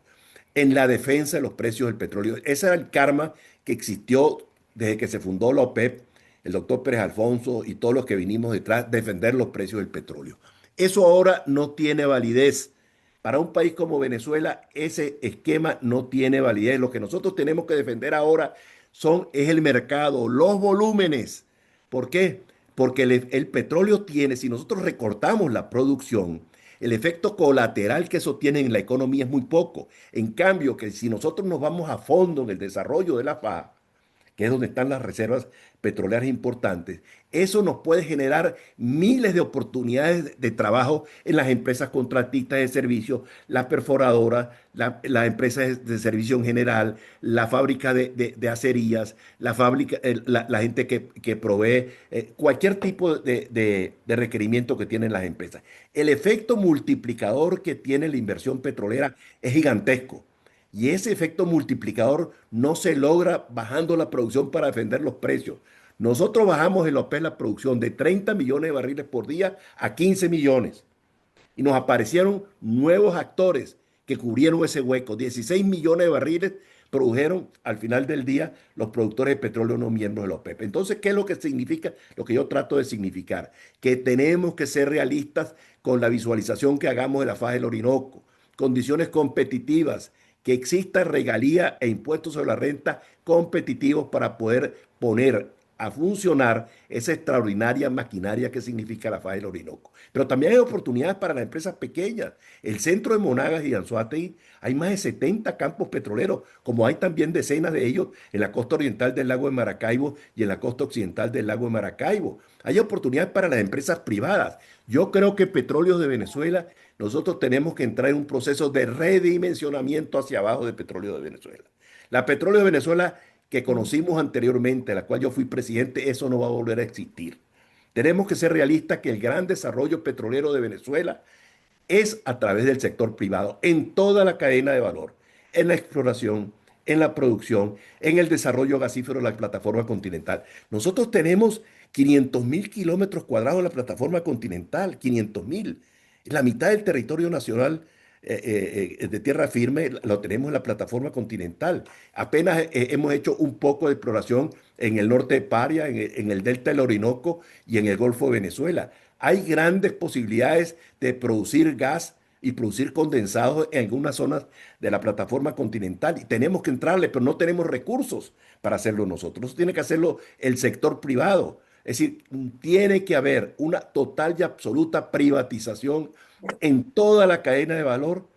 en la defensa de los precios del petróleo. Ese era el karma que existió desde que se fundó la OPEP, el doctor Pérez Alfonso y todos los que vinimos detrás, defender los precios del petróleo. Eso ahora no tiene validez. Para un país como Venezuela, ese esquema no tiene validez. Lo que nosotros tenemos que defender ahora es el mercado, los volúmenes. ¿Por qué? Porque el petróleo tiene, si nosotros recortamos la producción, el efecto colateral que eso tiene en la economía es muy poco. En cambio, que si nosotros nos vamos a fondo en el desarrollo de la FA, que es donde están las reservas petroleras importantes, eso nos puede generar miles de oportunidades de trabajo en las empresas contratistas de servicios, las perforadoras, las empresas de servicio en general, la fábrica de acerías, la fábrica, la gente que provee cualquier tipo de requerimiento que tienen las empresas. El efecto multiplicador que tiene la inversión petrolera es gigantesco. Y ese efecto multiplicador no se logra bajando la producción para defender los precios. Nosotros bajamos en la OPEP la producción de 30 millones de barriles por día a 15 millones. Y nos aparecieron nuevos actores que cubrieron ese hueco. 16 millones de barriles produjeron al final del día los productores de petróleo no miembros de la OPEP. Entonces, ¿qué es lo que significa? Lo que yo trato de significar, que tenemos que ser realistas con la visualización que hagamos de la faja del Orinoco, condiciones competitivas, que exista regalía e impuestos sobre la renta competitivos para poder poner a funcionar esa extraordinaria maquinaria que significa la faja del Orinoco. Pero también hay oportunidades para las empresas pequeñas. El centro de Monagas y Anzoátegui hay más de 70 campos petroleros, como hay también decenas de ellos en la costa oriental del lago de Maracaibo y en la costa occidental del lago de Maracaibo. Hay oportunidades para las empresas privadas. Yo creo que Petróleos de Venezuela, nosotros tenemos que entrar en un proceso de redimensionamiento hacia abajo de Petróleo de Venezuela. La Petróleo de Venezuela que conocimos anteriormente, a la cual yo fui presidente, eso no va a volver a existir. Tenemos que ser realistas que el gran desarrollo petrolero de Venezuela es a través del sector privado, en toda la cadena de valor, en la exploración, en la producción, en el desarrollo gasífero de la plataforma continental. Nosotros tenemos 500.000 kilómetros cuadrados de la plataforma continental, 500.000. La mitad del territorio nacional de tierra firme lo tenemos en la plataforma continental. Apenas hemos hecho un poco de exploración en el norte de Paria, en el delta del Orinoco y en el Golfo de Venezuela. Hay grandes posibilidades de producir gas y producir condensados en algunas zonas de la plataforma continental. Y tenemos que entrarle, pero no tenemos recursos para hacerlo nosotros. Eso tiene que hacerlo el sector privado. Es decir, tiene que haber una total y absoluta privatización en toda la cadena de valor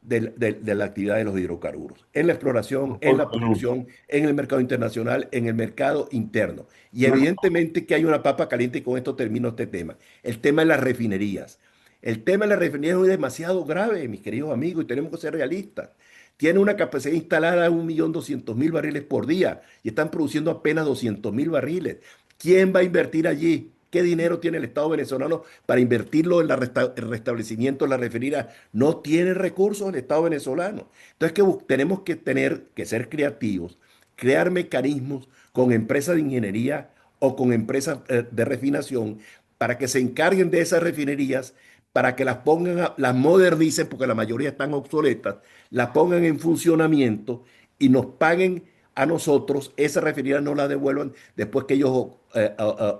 de la actividad de los hidrocarburos, en la exploración, en la Bueno, producción, en el mercado internacional, en el mercado interno. Y una evidentemente que hay una papa caliente y con esto termino este tema. El tema de las refinerías. El tema de las refinerías es demasiado grave, mis queridos amigos, y tenemos que ser realistas. Tiene una capacidad instalada de 1.200.000 barriles por día y están produciendo apenas 200.000 barriles. ¿Quién va a invertir allí? ¿Qué dinero tiene el Estado venezolano para invertirlo en el restablecimiento de la refinería? No tiene recursos el Estado venezolano. Entonces tenemos que tener que ser creativos, crear mecanismos con empresas de ingeniería o con empresas de refinación para que se encarguen de esas refinerías, para que las pongan, las modernicen, porque la mayoría están obsoletas, las pongan en funcionamiento y nos paguen a nosotros, esa refinería no la devuelvan después que ellos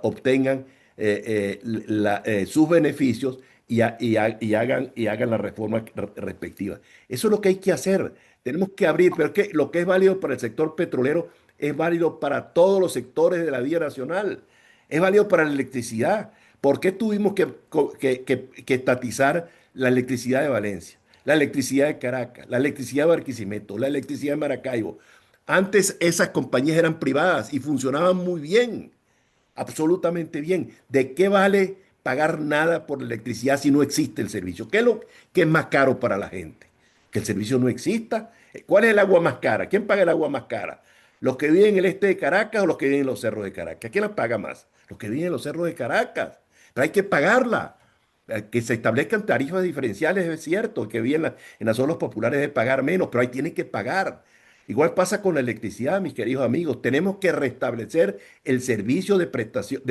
obtengan sus beneficios y hagan la reforma respectiva. Eso es lo que hay que hacer. Tenemos que abrir, pero que lo que es válido para el sector petrolero es válido para todos los sectores de la vida nacional. Es válido para la electricidad. ¿Por qué tuvimos que estatizar la electricidad de Valencia, la electricidad de Caracas, la electricidad de Barquisimeto, la electricidad de Maracaibo? Antes esas compañías eran privadas y funcionaban muy bien, absolutamente bien. ¿De qué vale pagar nada por electricidad si no existe el servicio? ¿Qué es lo que es más caro para la gente? Que el servicio no exista. ¿Cuál es el agua más cara? ¿Quién paga el agua más cara? ¿Los que viven en el este de Caracas o los que viven en los cerros de Caracas? ¿Quién la paga más? Los que viven en los cerros de Caracas. Pero hay que pagarla. Que se establezcan tarifas diferenciales es cierto, que viven en las zonas populares de pagar menos, pero ahí tienen que pagar. Igual pasa con la electricidad, mis queridos amigos. Tenemos que restablecer el servicio de prestación,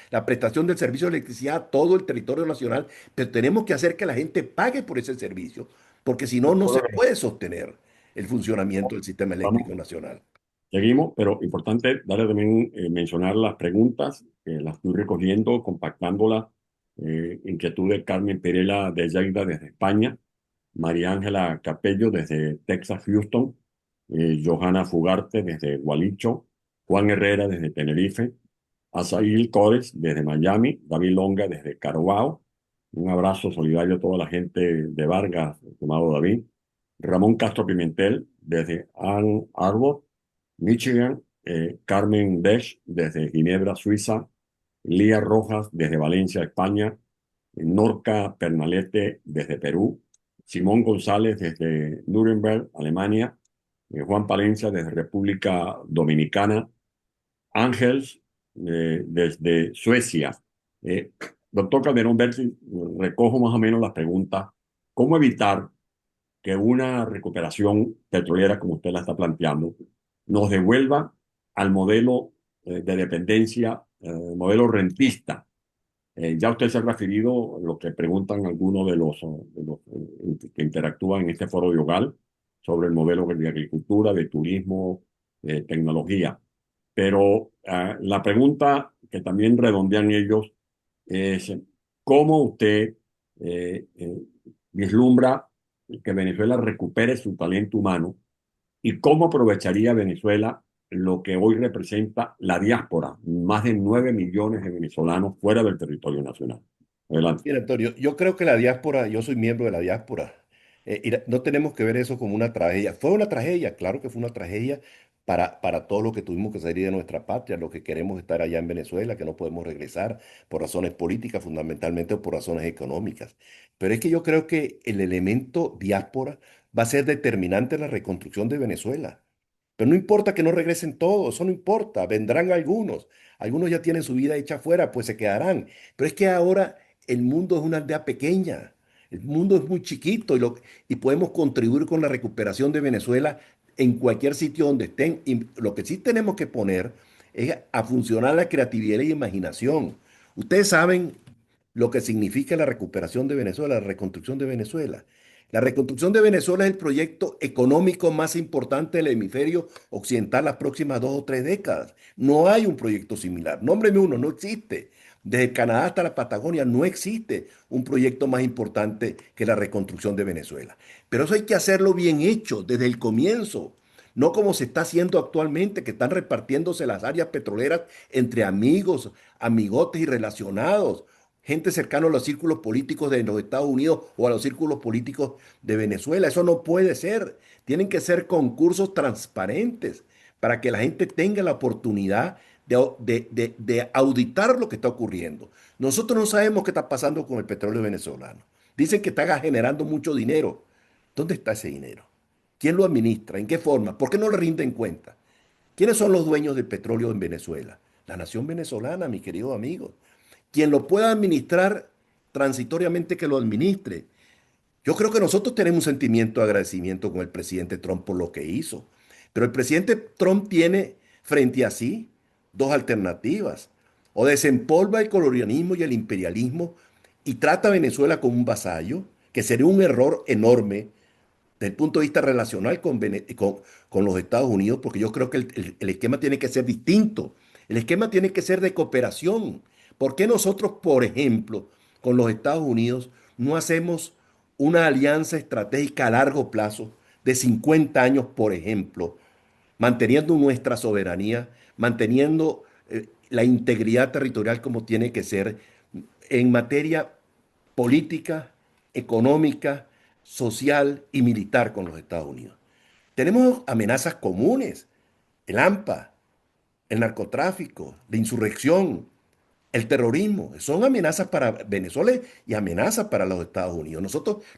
la prestación del servicio de electricidad a todo el territorio nacional, pero tenemos que hacer que la gente pague por ese servicio, porque si no, no se puede sostener el funcionamiento del sistema eléctrico vamos, nacional. seguimos, pero importante darle también mencionar las preguntas, las estoy recogiendo, compactándolas. Inquietud de Carmen Perela de Lleida desde España, María Ángela Capello desde Texas, Houston, Johanna Fugarte desde Gualicho, Juan Herrera desde Tenerife, Asail Cores desde Miami, David Longa desde Carabao. Un abrazo solidario a toda la gente de Vargas, estimado David. Ramón Castro Pimentel desde Ann Arbor, Michigan, Carmen Desch desde Ginebra, Suiza, Lía Rojas desde Valencia, España, Norca Pernalete desde Perú, Simón González desde Nuremberg, Alemania, Juan Palencia desde República Dominicana, Ángels desde Suecia. Eh, Doctor Calderón Berti, recojo más o menos las preguntas. ¿Cómo evitar que una recuperación petrolera, como usted la está planteando, nos devuelva al modelo de dependencia, modelo rentista? Ya usted se ha referido a lo que preguntan algunos de los que interactúan en este foro de hogar sobre el modelo de agricultura, de turismo, de tecnología. Pero la pregunta que también redondean ellos es, ¿cómo usted eh, vislumbra que Venezuela recupere su talento humano y cómo aprovecharía Venezuela lo que hoy representa la diáspora, más de 9 millones de venezolanos fuera del territorio nacional? Adelante. Mira, Antonio, yo creo que la diáspora, yo soy miembro de la diáspora, no tenemos que ver eso como una tragedia. Fue una tragedia, claro que fue una tragedia para todo lo que tuvimos que salir de nuestra patria, lo que queremos estar allá en Venezuela, que no podemos regresar por razones políticas fundamentalmente o por razones económicas. Pero es que yo creo que el elemento diáspora va a ser determinante en la reconstrucción de Venezuela. Pero no importa que no regresen todos, eso no importa, vendrán algunos. Algunos ya tienen su vida hecha afuera, pues se quedarán. Pero es que ahora el mundo es una aldea pequeña, el mundo es muy chiquito y podemos contribuir con la recuperación de Venezuela en cualquier sitio donde estén. Y lo que sí tenemos que poner es a funcionar la creatividad y la imaginación. Ustedes saben lo que significa la recuperación de Venezuela, la reconstrucción de Venezuela. La reconstrucción de Venezuela es el proyecto económico más importante del hemisferio occidental las próximas 2 o 3 décadas. No hay un proyecto similar. Nómbreme uno, no existe. Desde Canadá hasta la Patagonia no existe un proyecto más importante que la reconstrucción de Venezuela. Pero eso hay que hacerlo bien hecho desde el comienzo. no como se está haciendo actualmente, que están repartiéndose las áreas petroleras entre amigos, amigotes y relacionados, gente cercana a los círculos políticos de los Estados Unidos o a los círculos políticos de Venezuela. Eso no puede ser. Tienen que ser concursos transparentes para que la gente tenga la oportunidad de auditar lo que está ocurriendo. Nosotros no sabemos qué está pasando con el petróleo venezolano. Dicen que está generando mucho dinero. ¿Dónde está ese dinero? ¿Quién lo administra? ¿En qué forma? ¿Por qué no le rinden cuenta? ¿Quiénes son los dueños del petróleo en Venezuela? La nación venezolana, mi querido amigo. Quien lo pueda administrar transitoriamente, que lo administre. Yo creo que nosotros tenemos un sentimiento de agradecimiento con el presidente Trump por lo que hizo. Pero el presidente Trump tiene frente a sí dos alternativas. O desempolva el colonialismo y el imperialismo y trata a Venezuela como un vasallo, que sería un error enorme desde el punto de vista relacional con los Estados Unidos, porque yo creo que el esquema tiene que ser distinto. El esquema tiene que ser de cooperación. ¿Por qué nosotros, por ejemplo, con los Estados Unidos, no hacemos una alianza estratégica a largo plazo de 50 años, por ejemplo, manteniendo nuestra soberanía, manteniendo la integridad territorial como tiene que ser en materia política, económica, social y militar con los Estados Unidos? Tenemos amenazas comunes, el AMPA, el narcotráfico, la insurrección, el terrorismo. Son amenazas para Venezuela y amenazas para los Estados Unidos.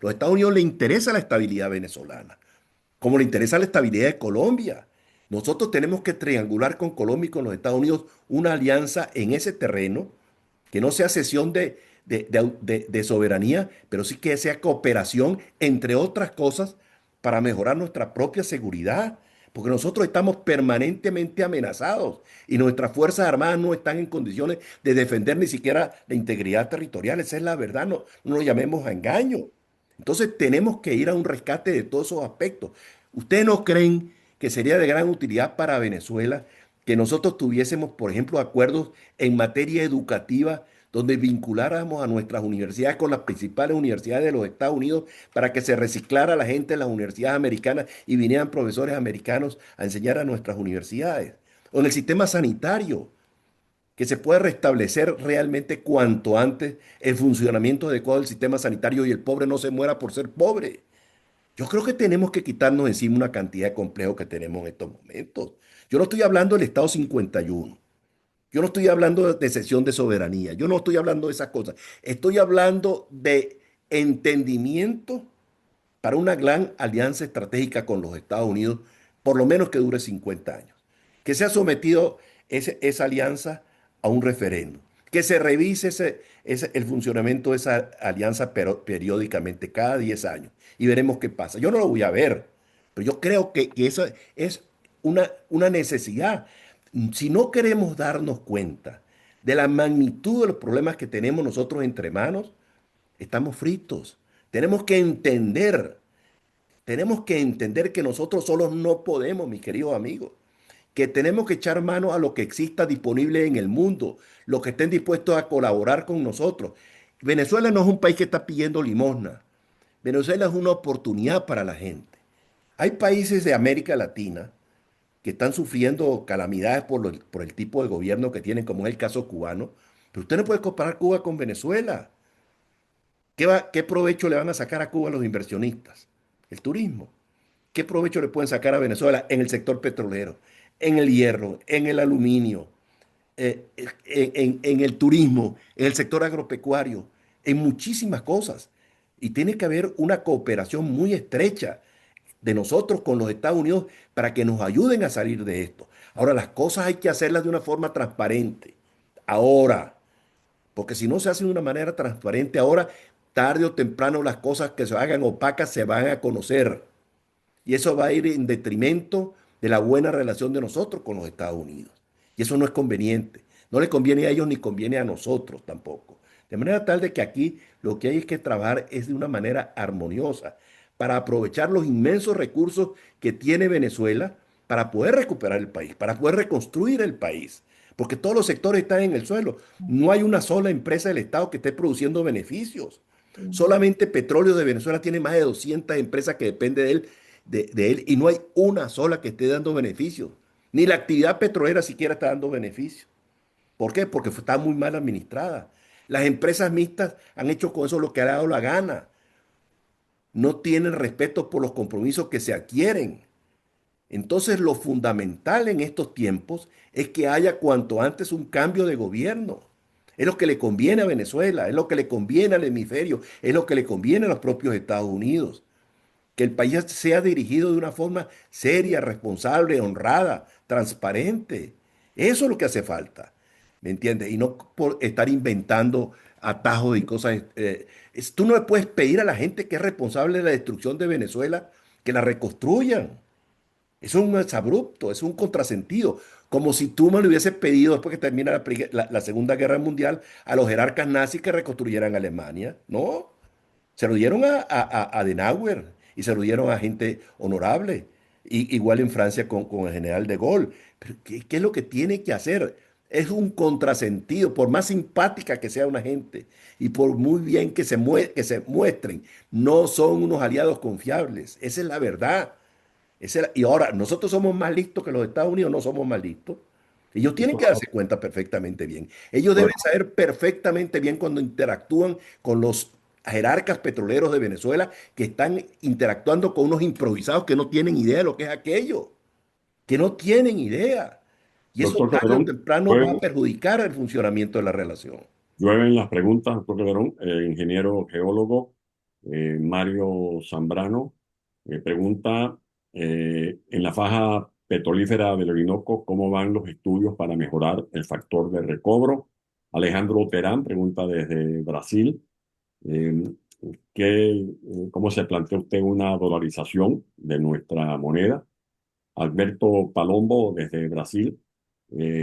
Los Estados Unidos les interesa la estabilidad venezolana, como le interesa la estabilidad de Colombia. Nosotros tenemos que triangular con Colombia y con los Estados Unidos una alianza en ese terreno que no sea cesión de soberanía, pero sí que sea cooperación, entre otras cosas, para mejorar nuestra propia seguridad, porque nosotros estamos permanentemente amenazados y nuestras Fuerzas Armadas no están en condiciones de defender ni siquiera la integridad territorial. Esa es la verdad, no lo llamemos a engaño. Entonces tenemos que ir a un rescate de todos esos aspectos. ¿Ustedes no creen que sería de gran utilidad para Venezuela que nosotros tuviésemos, por ejemplo, acuerdos en materia educativa donde vinculáramos a nuestras universidades con las principales universidades de los Estados Unidos para que se reciclara la gente en las universidades americanas y vinieran profesores americanos a enseñar a nuestras universidades? O en el sistema sanitario, que se pueda restablecer realmente cuanto antes el funcionamiento adecuado del sistema sanitario y el pobre no se muera por ser pobre. Yo creo que tenemos que quitarnos encima una cantidad de complejos que tenemos en estos momentos. Yo no estoy hablando del Estado 51. Yo no estoy hablando de cesión de soberanía. Yo no estoy hablando de esas cosas. Estoy hablando de entendimiento para una gran alianza estratégica con los Estados Unidos, por lo menos que dure 50 años. Que sea sometido esa alianza a un referendo. Que se revise el funcionamiento de esa alianza periódicamente, cada 10 años. Y veremos qué pasa. Yo no lo voy a ver, pero yo creo que eso es una necesidad. Si no queremos darnos cuenta de la magnitud de los problemas que tenemos nosotros entre manos, estamos fritos. Tenemos que entender tenemos que entender que nosotros solos no podemos, mis queridos amigos, que tenemos que echar mano a lo que exista disponible en el mundo, los que estén dispuestos a colaborar con nosotros. Venezuela no es un país que está pidiendo limosna. Venezuela es una oportunidad para la gente. Hay países de América Latina que están sufriendo calamidades por el tipo de gobierno que tienen, como es el caso cubano, pero usted no puede comparar Cuba con Venezuela. ¿Qué provecho le van a sacar a Cuba los inversionistas? El turismo. ¿Qué provecho le pueden sacar a Venezuela en el sector petrolero, en el hierro, en el aluminio, en el turismo, en el sector agropecuario, en muchísimas cosas? Y tiene que haber una cooperación muy estrecha de nosotros con los Estados Unidos para que nos ayuden a salir de esto. Ahora, las cosas hay que hacerlas de una forma transparente. Ahora, porque si no se hace de una manera transparente ahora, tarde o temprano las cosas que se hagan opacas se van a conocer. Y eso va a ir en detrimento de la buena relación de nosotros con los Estados Unidos. Y eso no es conveniente. No le conviene a ellos ni conviene a nosotros tampoco. De manera tal de que aquí lo que hay es que trabajar es de una manera armoniosa para aprovechar los inmensos recursos que tiene Venezuela para poder recuperar el país, para poder reconstruir el país. Porque todos los sectores están en el suelo. No hay una sola empresa del Estado que esté produciendo beneficios. Solamente Petróleo de Venezuela tiene más de 200 empresas que dependen de él de él y no hay una sola que esté dando beneficios. Ni la actividad petrolera siquiera está dando beneficios. ¿Por qué? Porque está muy mal administrada. Las empresas mixtas han hecho con eso lo que ha dado la gana. No tienen respeto por los compromisos que se adquieren. Entonces, lo fundamental en estos tiempos es que haya cuanto antes un cambio de gobierno. Es lo que le conviene a Venezuela, es lo que le conviene al hemisferio, es lo que le conviene a los propios Estados Unidos. Que el país sea dirigido de una forma seria, responsable, honrada, transparente. Eso es lo que hace falta, ¿me entiendes? Y no por estar inventando atajos y cosas. Tú no le puedes pedir a la gente que es responsable de la destrucción de Venezuela que la reconstruyan. Eso es un exabrupto, es un contrasentido. Como si tú me lo hubieses pedido después que termina la Segunda Guerra Mundial a los jerarcas nazis que reconstruyeran Alemania. No, se lo dieron a Adenauer y se lo dieron a gente honorable. Igual en Francia con el general de Gaulle. Pero ¿qué es lo que tiene que hacer? Es un contrasentido, por más simpática que sea una gente y por muy bien que se muestren, no son unos aliados confiables. Esa es la verdad. Y ahora, ¿nosotros somos más listos que los Estados Unidos? No somos más listos. Ellos tienen que darse cuenta perfectamente bien. Ellos deben Bueno, saber perfectamente bien cuando interactúan con los jerarcas petroleros de Venezuela que están interactuando con unos improvisados que no tienen idea de lo que es aquello, que no tienen idea. Y eso doctor tarde o Calderón, temprano va a luego perjudicar el funcionamiento de la relación. llueven las preguntas, doctor Calderón. Ingeniero geólogo Mario Zambrano pregunta, en la faja petrolífera del Orinoco, ¿cómo van los estudios para mejorar el factor de recobro? Alejandro Terán pregunta desde Brasil, eh, ¿cómo se plantea usted una dolarización de nuestra moneda? Alberto Palombo desde Brasil.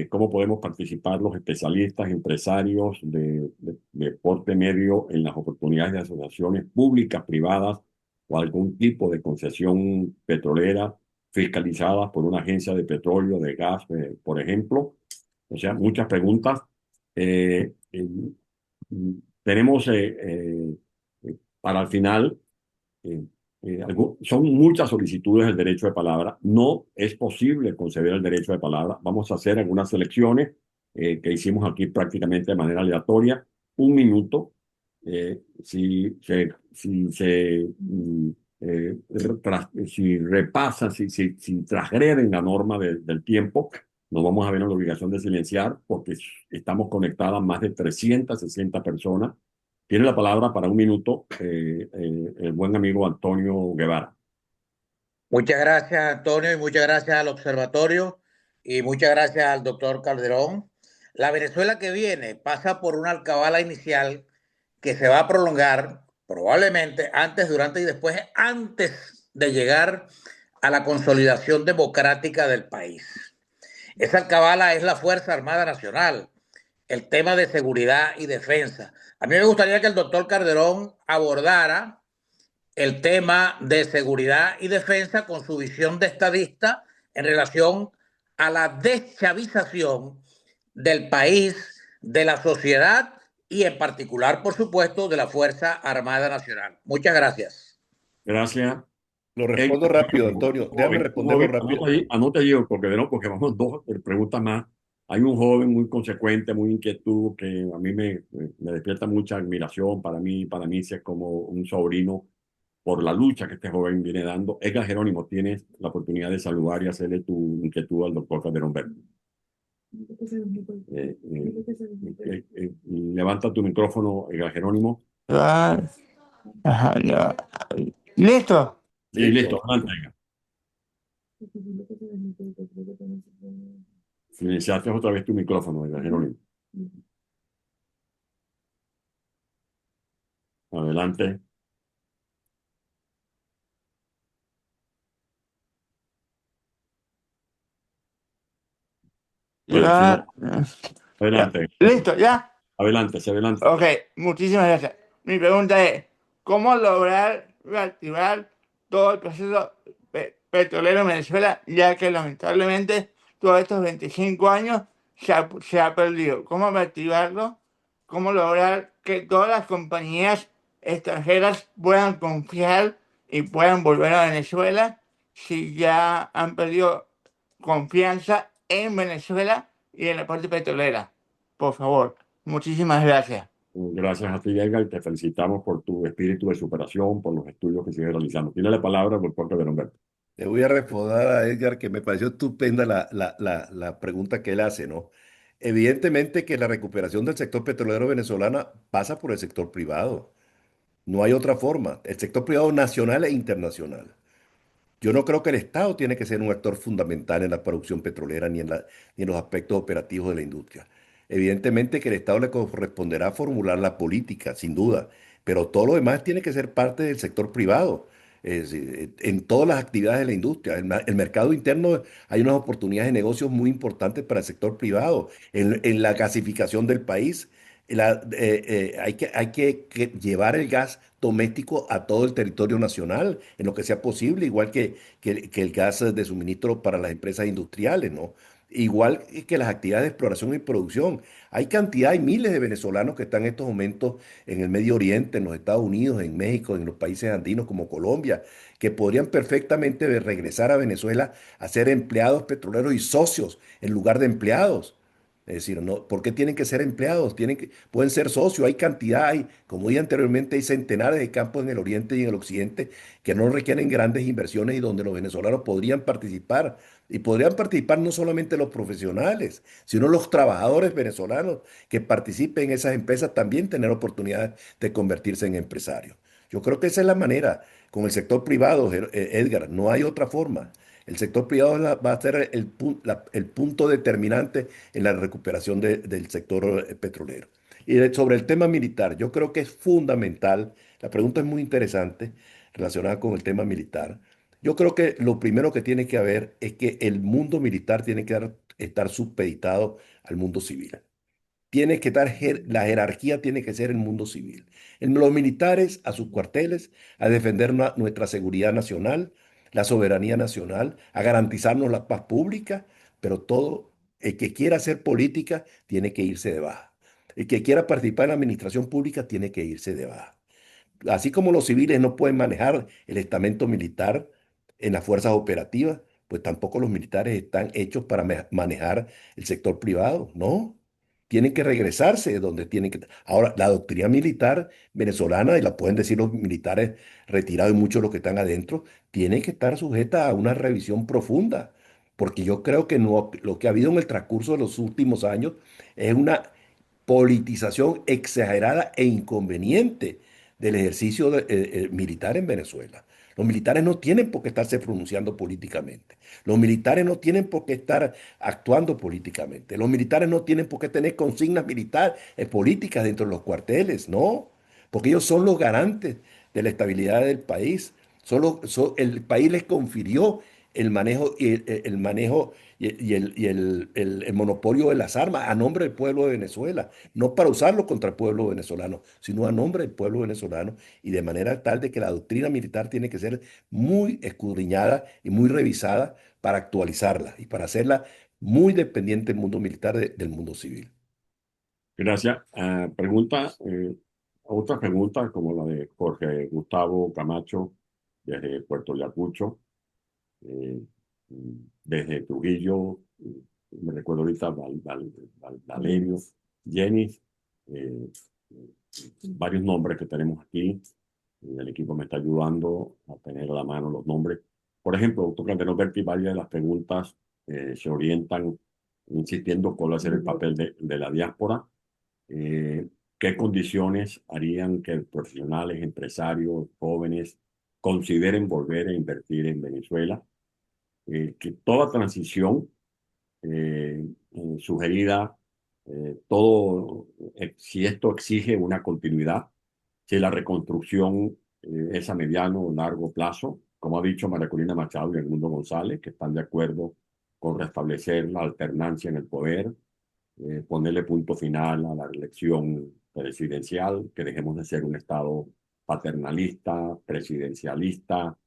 ¿Cómo podemos participar los especialistas, empresarios de porte medio en las oportunidades de asociaciones públicas, privadas o algún tipo de concesión petrolera fiscalizadas por una agencia de petróleo, de gas, por ejemplo? O sea, muchas preguntas. Eh, eh, tenemos para el final eh, son muchas solicitudes del derecho de palabra. No es posible conceder el derecho de palabra. Vamos a hacer algunas selecciones que hicimos aquí prácticamente de manera aleatoria. Un minuto. Si repasan, si transgreden la norma del tiempo, nos vamos a ver en la obligación de silenciar porque estamos conectadas más de 360 personas. Tiene la palabra para un minuto el buen amigo Antonio Guevara. Muchas gracias, Antonio, y muchas gracias al observatorio y muchas gracias al doctor Calderón. La Venezuela que viene pasa por una alcabala inicial que se va a prolongar probablemente antes, durante y después, antes de llegar a la consolidación democrática del país. Esa alcabala es la Fuerza Armada Nacional, el tema de seguridad y defensa. A mí me gustaría que el doctor Calderón abordara el tema de seguridad y defensa con su visión de estadista en relación a la deschavización del país, de la sociedad y en particular, por supuesto, de la Fuerza Armada Nacional. Muchas gracias. Gracias. Lo En- respondo rápido, Antonio. Déjame un responderlo joven, rápido. anota allí, porque, porque vamos dos preguntas más. Hay un joven muy consecuente, muy inquietud, que a mí me despierta mucha admiración. Para mí sí es como un sobrino por la lucha que este joven viene dando. Edgar Jerónimo, tienes la oportunidad de saludar y hacerle tu inquietud al doctor Calderón Berto. Levanta tu micrófono, Edgar Jerónimo. Ah, ajá, ya. ¿Listo? Y listo, Listo. adelante, Edgar. Silenciaste otra vez tu micrófono, Edgar Jerónimo. Adelante. Bueno, si no, Ya, ya. adelante. ¿Listo? ¿Ya? Adelante, sí, adelante. Ok, muchísimas gracias. Mi pregunta es, ¿cómo lograr reactivar todo el proceso petrolero en Venezuela, ya que lamentablemente todos estos 25 años se ha perdido? ¿Cómo reactivarlo? ¿Cómo lograr que todas las compañías extranjeras puedan confiar y puedan volver a Venezuela? si ya han perdido confianza en Venezuela y en la parte petrolera. Por favor, muchísimas gracias. Gracias a ti, Edgar, y te felicitamos por tu espíritu de superación, por los estudios que sigues realizando. Tiene la palabra el doctor Calderón Berti. Le voy a responder a Edgar que me pareció estupenda la pregunta que él hace, ¿no? Evidentemente que la recuperación del sector petrolero venezolano pasa por el sector privado. No hay otra forma. El sector privado nacional e internacional. Yo no creo que el Estado tiene que ser un actor fundamental en la producción petrolera ni en los aspectos operativos de la industria. Evidentemente que el Estado le corresponderá formular la política, sin duda, pero todo lo demás tiene que ser parte del sector privado. Es decir, en todas las actividades de la industria. El mercado interno hay unas oportunidades de negocios muy importantes para el sector privado. En la gasificación del país, hay que llevar el gas doméstico a todo el territorio nacional, en lo que sea posible, igual que el gas de suministro para las empresas industriales, ¿no? Igual que las actividades de exploración y producción. Hay miles de venezolanos que están en estos momentos en el Medio Oriente, en los Estados Unidos, en México, en los países andinos como Colombia, que podrían perfectamente regresar a Venezuela a ser empleados petroleros y socios en lugar de empleados. Es decir, no, ¿por qué tienen que ser empleados? Pueden ser socios, hay cantidad, como dije anteriormente, hay centenares de campos en el oriente y en el occidente que no requieren grandes inversiones y donde los venezolanos podrían participar. Y podrían participar no solamente los profesionales, sino los trabajadores venezolanos que participen en esas empresas también tener oportunidades de convertirse en empresarios. Yo creo que esa es la manera. Con el sector privado, Edgar, no hay otra forma. El sector privado va a ser el punto determinante en la recuperación del sector petrolero. Y sobre el tema militar, yo creo que es fundamental, la pregunta es muy interesante relacionada con el tema militar. Yo creo que lo primero que tiene que haber es que el mundo militar tiene que estar supeditado al mundo civil. Tiene que estar, la jerarquía tiene que ser el mundo civil. Los militares a sus cuarteles, a defender nuestra seguridad nacional, la soberanía nacional, a garantizarnos la paz pública, pero todo, el que quiera hacer política tiene que irse de baja. El que quiera participar en la administración pública tiene que irse de baja. Así como los civiles no pueden manejar el estamento militar en las fuerzas operativas, pues tampoco los militares están hechos para manejar el sector privado, ¿no? Tienen que regresarse de donde tienen que. Ahora, la doctrina militar venezolana, y la pueden decir los militares retirados y muchos de los que están adentro, tiene que estar sujeta a una revisión profunda, porque yo creo que no, lo que ha habido en el transcurso de los últimos años es una politización exagerada e inconveniente del ejercicio militar en Venezuela. Los militares no tienen por qué estarse pronunciando políticamente. Los militares no tienen por qué estar actuando políticamente. Los militares no tienen por qué tener consignas militares, políticas dentro de los cuarteles, no. Porque ellos son los garantes de la estabilidad del país. El país les confirió el manejo el manejo y el monopolio de las armas a nombre del pueblo de Venezuela, no para usarlo contra el pueblo venezolano, sino a nombre del pueblo venezolano y de manera tal de que la doctrina militar tiene que ser muy escudriñada y muy revisada para actualizarla y para hacerla muy dependiente del mundo militar del mundo civil. Gracias. Otra pregunta como la de Jorge Gustavo Camacho desde Puerto Ayacucho, eh, desde Trujillo, me recuerdo ahorita Valerio, Jenny, eh, varios nombres que tenemos aquí. El equipo me está ayudando a tener a la mano los nombres. Por ejemplo, doctor Calderón Berti, varias de las preguntas se orientan insistiendo cuál va a ser el papel de la diáspora. eh, ¿Qué condiciones harían que profesionales, empresarios, jóvenes consideren volver a invertir en Venezuela? Que toda transición sugerida, si esto exige una continuidad, si la reconstrucción es a mediano o largo plazo, como ha dicho María Corina Machado y Edmundo González, que están de acuerdo con restablecer la alternancia en el poder, ponerle punto final a la elección presidencial, que dejemos de ser un Estado paternalista, presidencialista.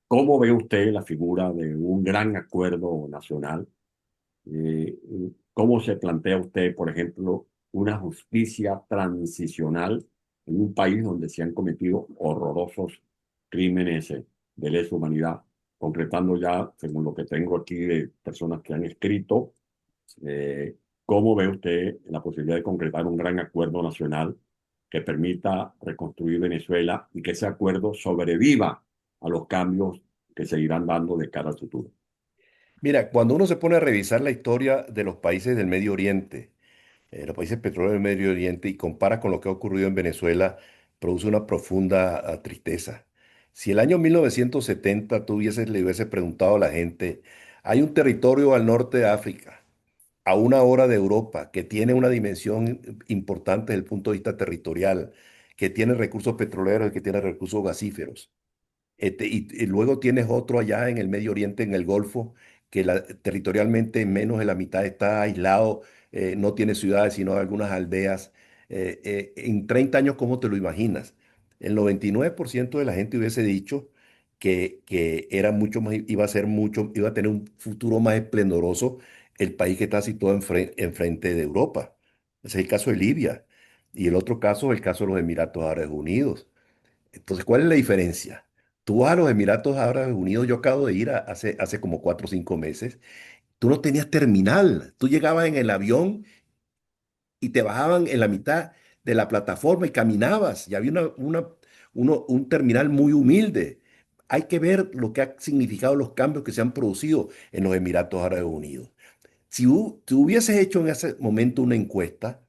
¿Cómo ve usted la figura de un gran acuerdo nacional? ¿Cómo se plantea usted, por ejemplo, una justicia transicional en un país donde se han cometido horrorosos crímenes de lesa humanidad? concretando ya, según lo que tengo aquí de personas que han escrito, eh, ¿cómo ve usted la posibilidad de concretar un gran acuerdo nacional que permita reconstruir Venezuela y que ese acuerdo sobreviva a los cambios que seguirán dando de cara al futuro? Mira, cuando uno se pone a revisar la historia de los países del Medio Oriente, los países petroleros del Medio Oriente, y compara con lo que ha ocurrido en Venezuela, produce una profunda tristeza. Si el año 1970 le hubieses preguntado a la gente, hay un territorio al norte de África, a una hora de Europa, que tiene una dimensión importante desde el punto de vista territorial, que tiene recursos petroleros y que tiene recursos gasíferos. Y luego tienes otro allá en el Medio Oriente, en el Golfo, que territorialmente menos de la mitad está aislado, no tiene ciudades, sino algunas aldeas. En 30 años, ¿cómo te lo imaginas? El 99% de la gente hubiese dicho que era mucho más, iba a ser mucho, iba a tener un futuro más esplendoroso el país que está situado enfrente de Europa. Ese es el caso de Libia. Y el otro caso es el caso de los Emiratos Árabes Unidos. Entonces, ¿cuál es la diferencia? Tú vas a los Emiratos Árabes Unidos, yo acabo de ir hace como 4 o 5 meses, tú no tenías terminal, tú llegabas en el avión y te bajaban en la mitad de la plataforma y caminabas, y había un terminal muy humilde. Hay que ver lo que han significado los cambios que se han producido en los Emiratos Árabes Unidos. Si tú hubieses hecho en ese momento una encuesta,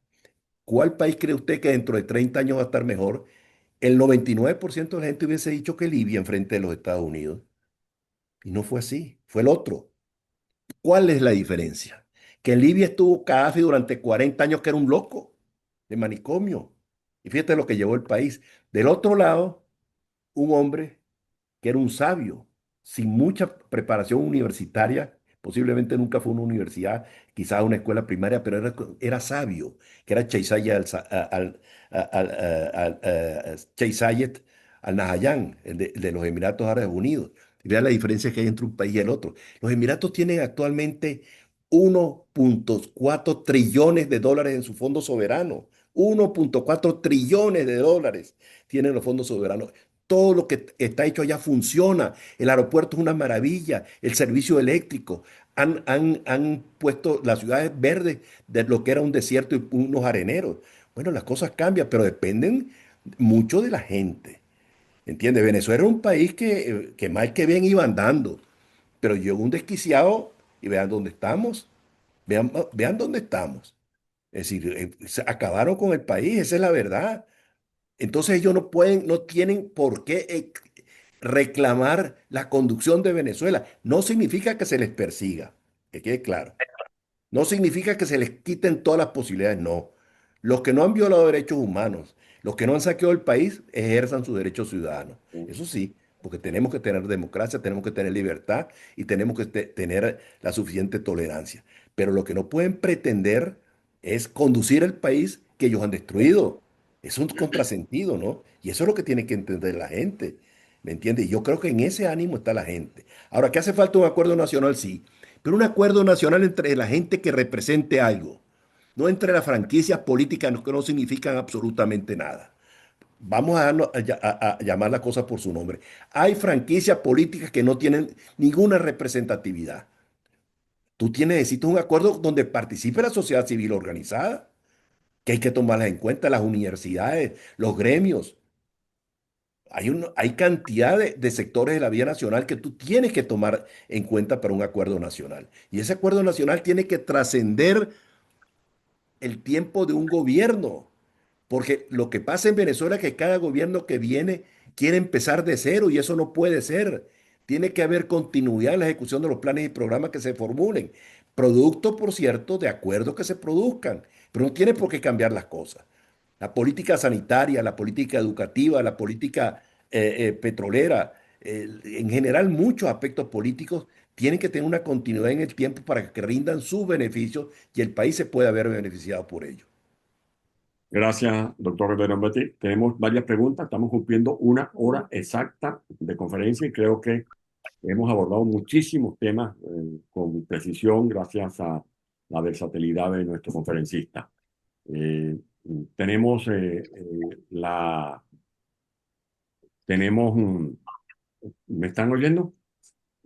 ¿cuál país cree usted que dentro de 30 años va a estar mejor? El 99% de la gente hubiese dicho que Libia enfrente de los Estados Unidos. Y no fue así, fue el otro. ¿Cuál es la diferencia? Que en Libia estuvo Gaddafi durante 40 años, que era un loco de manicomio. Y fíjate lo que llevó el país. Del otro lado, un hombre que era un sabio, sin mucha preparación universitaria, posiblemente nunca fue a una universidad, quizás a una escuela primaria, pero era sabio, que era Sheikh Zayed Al Nahyan, el de los Emiratos Árabes Unidos. Y vea la diferencia que hay entre un país y el otro. Los Emiratos tienen actualmente 1,4 trillones de dólares en su fondo soberano. 1,4 trillones de dólares tienen los fondos soberanos. Todo lo que está hecho allá funciona. El aeropuerto es una maravilla. El servicio eléctrico. Han puesto las ciudades verdes de lo que era un desierto y unos areneros. Bueno, las cosas cambian, pero dependen mucho de la gente. ¿Entiendes? Venezuela era un país que mal que bien iba andando, pero llegó un desquiciado y vean dónde estamos. Vean dónde estamos. Es decir, se acabaron con el país, esa es la verdad. Entonces ellos no pueden, no tienen por qué reclamar la conducción de Venezuela. No significa que se les persiga, que quede claro. No significa que se les quiten todas las posibilidades, no. Los que no han violado derechos humanos, los que no han saqueado el país, ejerzan sus derechos ciudadanos. Eso sí, porque tenemos que tener democracia, tenemos que tener libertad y tenemos que tener la suficiente tolerancia. Pero lo que no pueden pretender es conducir el país que ellos han destruido. Es un contrasentido, ¿no? Y eso es lo que tiene que entender la gente. ¿Me entiendes? Y yo creo que en ese ánimo está la gente. Ahora, ¿qué hace falta un acuerdo nacional? Sí, pero un acuerdo nacional entre la gente que represente algo, no entre las franquicias políticas que no significan absolutamente nada. Vamos a llamar las cosas por su nombre. Hay franquicias políticas que no tienen ninguna representatividad. Necesitas un acuerdo donde participe la sociedad civil organizada, que hay que tomarlas en cuenta, las universidades, los gremios. Hay cantidad de sectores de la vida nacional que tú tienes que tomar en cuenta para un acuerdo nacional. Y ese acuerdo nacional tiene que trascender el tiempo de un gobierno. Porque lo que pasa en Venezuela es que cada gobierno que viene quiere empezar de cero y eso no puede ser. Tiene que haber continuidad en la ejecución de los planes y programas que se formulen. Producto, por cierto, de acuerdos que se produzcan. Pero no tiene por qué cambiar las cosas. La política sanitaria, la política educativa, la política petrolera, en general muchos aspectos políticos tienen que tener una continuidad en el tiempo para que rindan sus beneficios y el país se pueda ver beneficiado por ello. Gracias, doctor Rivera Betty. Tenemos varias preguntas. Estamos cumpliendo una hora exacta de conferencia y creo que hemos abordado muchísimos temas con precisión gracias a la versatilidad de nuestro conferencista. Eh, tenemos tenemos, ¿me están oyendo?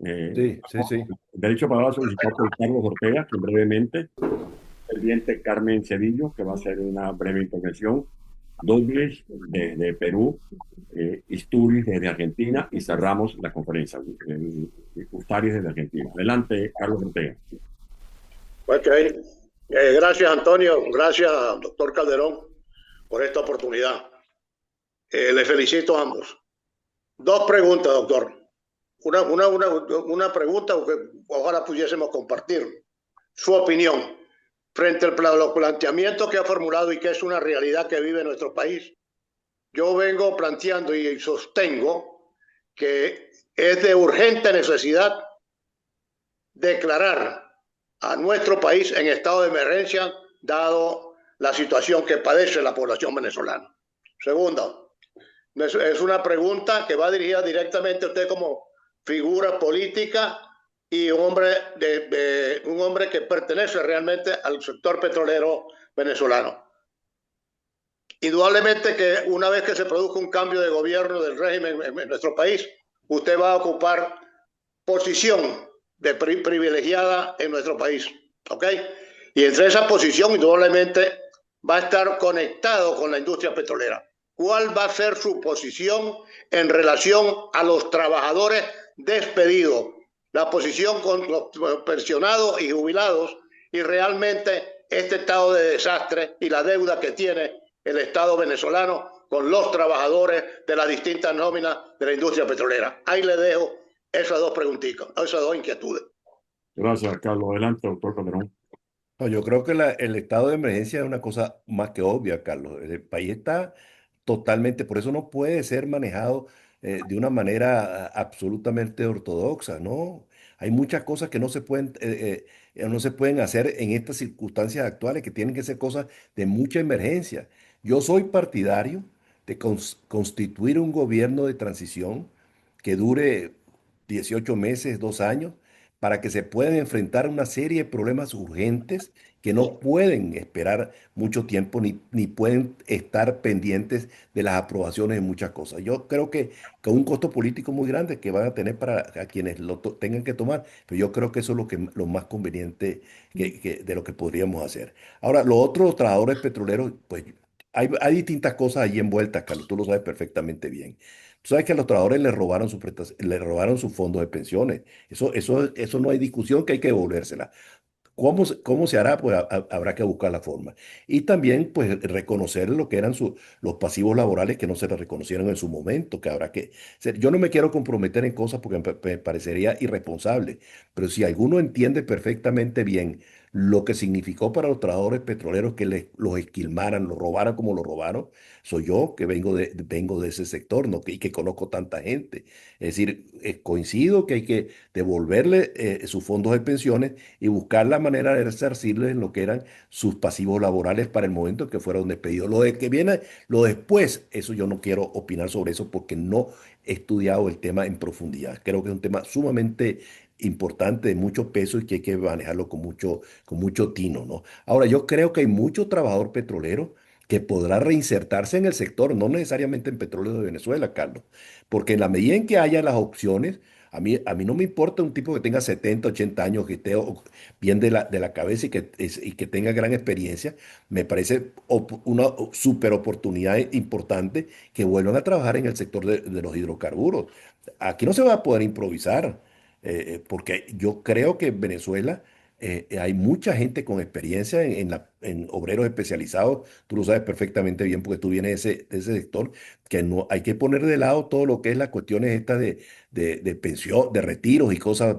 Sí, sí, sí. Derecho para solicitado por Carlos Ortega, que brevemente, pendiente Carmen Cedillo, que va a hacer una breve intervención, Douglas desde Perú, Isturiz desde Argentina, y cerramos la conferencia. Ustariz desde Argentina. Adelante, Carlos Ortega. Ok. Gracias, Antonio. Gracias, doctor Calderón, por esta oportunidad. Les felicito a ambos. Dos preguntas, doctor. Una pregunta que ojalá pudiésemos compartir. Su opinión frente a los planteamientos que ha formulado y que es una realidad que vive nuestro país. Yo vengo planteando y sostengo que es de urgente necesidad declarar a nuestro país en estado de emergencia, dado la situación que padece la población venezolana. Segundo, es una pregunta que va dirigida directamente a usted como figura política y un hombre que pertenece realmente al sector petrolero venezolano. Indudablemente que una vez que se produzca un cambio de gobierno del régimen en nuestro país, usted va a ocupar posición de privilegiada en nuestro país, ¿ok? Y entre esa posición, indudablemente, va a estar conectado con la industria petrolera. ¿Cuál va a ser su posición en relación a los trabajadores despedidos? La posición con los pensionados y jubilados y realmente este estado de desastre y la deuda que tiene el Estado venezolano con los trabajadores de las distintas nóminas de la industria petrolera. Ahí le dejo esas dos preguntitas, esas dos inquietudes. Gracias, Carlos. Adelante, doctor Calderón. No, yo creo que el estado de emergencia es una cosa más que obvia, Carlos. El país está totalmente, por eso no puede ser manejado de una manera absolutamente ortodoxa, ¿no? Hay muchas cosas que no se pueden hacer en estas circunstancias actuales, que tienen que ser cosas de mucha emergencia. Yo soy partidario de constituir un gobierno de transición que dure 18 meses, 2 años, para que se puedan enfrentar una serie de problemas urgentes que no pueden esperar mucho tiempo ni pueden estar pendientes de las aprobaciones de muchas cosas. Yo creo que con un costo político muy grande que van a tener para a quienes tengan que tomar, pero yo creo que eso es lo más conveniente de lo que podríamos hacer. Ahora, los otros trabajadores petroleros, pues hay distintas cosas allí envueltas, Carlos, tú lo sabes perfectamente bien. Tú sabes que a los trabajadores le robaron sus fondos de pensiones. Eso no hay discusión, que hay que devolvérsela. ¿Cómo se hará? Pues habrá que buscar la forma. Y también, pues, reconocer lo que eran los pasivos laborales que no se les reconocieron en su momento, que habrá que yo no me quiero comprometer en cosas porque me parecería irresponsable, pero si alguno entiende perfectamente bien lo que significó para los trabajadores petroleros que los esquilmaran, los robaran como lo robaron, soy yo que vengo de ese sector, ¿no? Y que conozco tanta gente. Es decir, coincido que hay que devolverle sus fondos de pensiones y buscar la manera de resarcirles en lo que eran sus pasivos laborales para el momento en que fueron despedidos. Lo de que viene, lo después, eso yo no quiero opinar sobre eso porque no he estudiado el tema en profundidad. Creo que es un tema sumamente importante, de mucho peso y que hay que manejarlo con mucho tino, ¿no? Ahora, yo creo que hay mucho trabajador petrolero que podrá reinsertarse en el sector, no necesariamente en Petróleo de Venezuela, Carlos, porque en la medida en que haya las opciones, a mí no me importa un tipo que tenga 70, 80 años, que esté bien de la cabeza y que tenga gran experiencia. Me parece una super oportunidad importante que vuelvan a trabajar en el sector de los hidrocarburos. Aquí no se va a poder improvisar, porque yo creo que en Venezuela hay mucha gente con experiencia en obreros especializados. Tú lo sabes perfectamente bien porque tú vienes de ese sector, que no hay que poner de lado todo lo que es las cuestiones estas de pensión, de retiros y cosas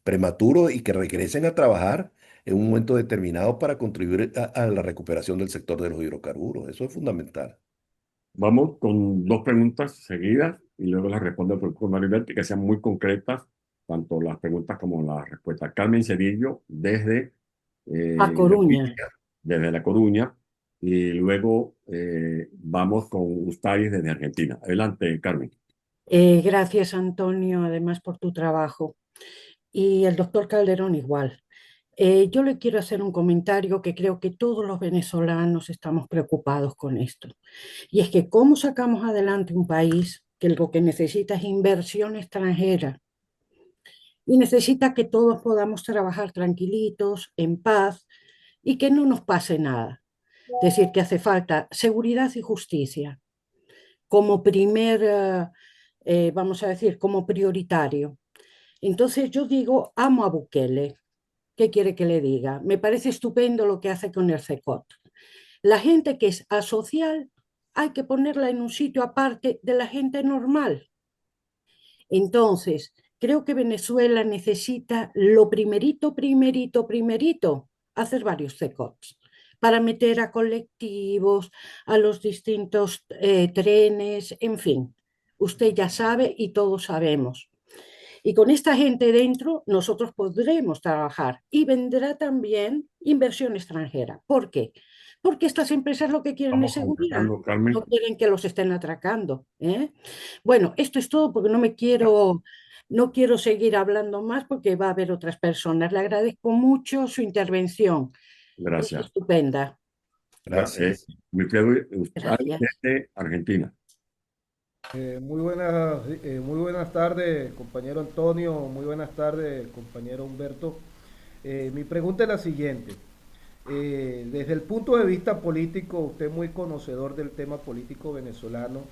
prematuros, y que regresen a trabajar en un momento determinado para contribuir a la recuperación del sector de los hidrocarburos. Eso es fundamental. Vamos con dos preguntas seguidas y luego las responde el profesor Maribel, que sean muy concretas, tanto las preguntas como las respuestas. Carmen Cedillo, desde A Coruña. Galicia, desde La Coruña, y luego vamos con Ustariz desde Argentina. Adelante, Carmen. Gracias, Antonio, además por tu trabajo. Y el doctor Calderón igual. Yo le quiero hacer un comentario que creo que todos los venezolanos estamos preocupados con esto. Y es que cómo sacamos adelante un país que lo que necesita es inversión extranjera y necesita que todos podamos trabajar tranquilitos, en paz y que no nos pase nada. Es decir, que hace falta seguridad y justicia como vamos a decir, como prioritario. Entonces yo digo, amo a Bukele. ¿Qué quiere que le diga? Me parece estupendo lo que hace con el CECOT. La gente que es asocial hay que ponerla en un sitio aparte de la gente normal. Entonces, creo que Venezuela necesita lo primerito, hacer varios CECOTs para meter a colectivos, a los distintos trenes, en fin. Usted ya sabe y todos sabemos. Y con esta gente dentro, nosotros podremos trabajar y vendrá también inversión extranjera. ¿Por qué? Porque estas empresas lo que quieren es Vamos seguridad, completando, Carmen. no quieren que los estén atracando, ¿eh? Bueno, esto es todo porque no quiero seguir hablando más porque va a haber otras personas. Le agradezco mucho su intervención. Es Gracias. estupenda. Gracias. Wilfredo, Gracias. desde Argentina. Muy buenas tardes, compañero Antonio. Muy buenas tardes, compañero Humberto. Mi pregunta es la siguiente. Desde el punto de vista político, usted es muy conocedor del tema político venezolano.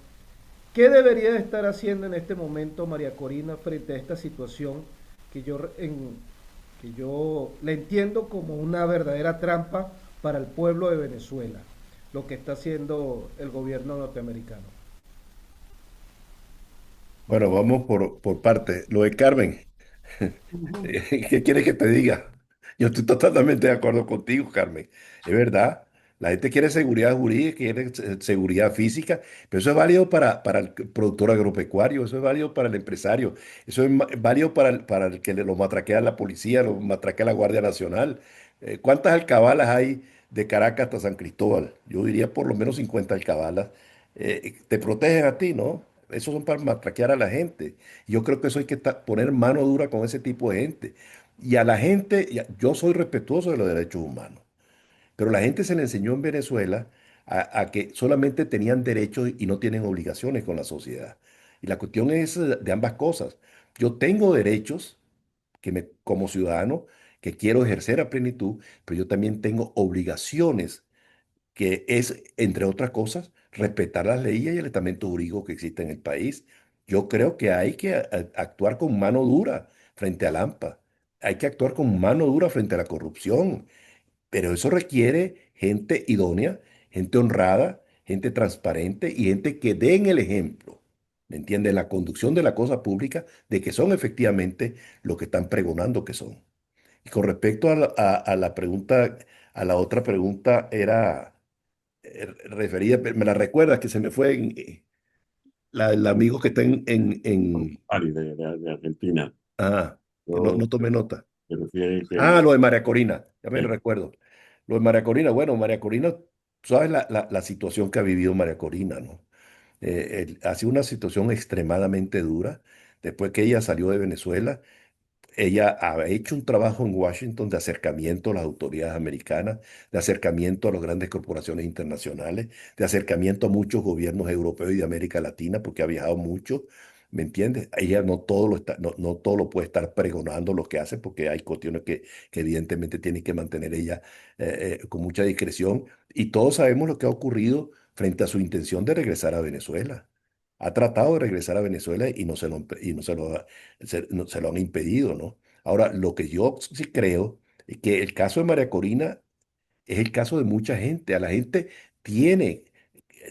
¿Qué debería de estar haciendo en este momento María Corina frente a esta situación que yo le entiendo como una verdadera trampa para el pueblo de Venezuela, lo que está haciendo el gobierno norteamericano? Bueno, vamos por parte. Lo de Carmen, Ujú. ¿qué quieres que te diga? Yo estoy totalmente de acuerdo contigo, Carmen. Es verdad, la gente quiere seguridad jurídica, quiere seguridad física, pero eso es válido para el productor agropecuario, eso es válido para el empresario, eso es válido para el que lo matraquea la policía, lo matraquea la Guardia Nacional. ¿Cuántas alcabalas hay de Caracas hasta San Cristóbal? Yo diría por lo menos 50 alcabalas. Te protegen a ti, ¿no? Esos son para matraquear a la gente. Yo creo que eso hay que poner mano dura con ese tipo de gente. Y a la gente, yo soy respetuoso de los derechos humanos, pero la gente se le enseñó en Venezuela a que solamente tenían derechos y no tienen obligaciones con la sociedad. Y la cuestión es de ambas cosas. Yo tengo derechos como ciudadano que quiero ejercer a plenitud, pero yo también tengo obligaciones que es, entre otras cosas, respetar las leyes y el estamento jurídico que existe en el país. Yo creo que hay que actuar con mano dura frente al AMPA. Hay que actuar con mano dura frente a la corrupción, pero eso requiere gente idónea, gente honrada, gente transparente y gente que den el ejemplo, ¿me entiendes? La conducción de la cosa pública, de que son efectivamente lo que están pregonando que son. Y con respecto a la pregunta, a la otra pregunta era referida, me la recuerdas que se me fue el amigo que está Ari, de Argentina. que no, Yo no tomé nota. se refiere Lo de María Corina, ya me eh, recuerdo. Lo de María Corina, bueno, María Corina, sabes la situación que ha vivido María Corina, ¿no? Ha sido una situación extremadamente dura. Después que ella salió de Venezuela, ella ha hecho un trabajo en Washington de acercamiento a las autoridades americanas, de acercamiento a las grandes corporaciones internacionales, de acercamiento a muchos gobiernos europeos y de América Latina, porque ha viajado mucho, ¿me entiendes? Ella no todo lo puede estar pregonando lo que hace, porque hay cuestiones que evidentemente tiene que mantener ella con mucha discreción. Y todos sabemos lo que ha ocurrido frente a su intención de regresar a Venezuela. Ha tratado de regresar a Venezuela y no se lo, y no se lo ha no, se lo han impedido, ¿no? Ahora, lo que yo sí creo es que el caso de María Corina es el caso de mucha gente. A la gente tiene,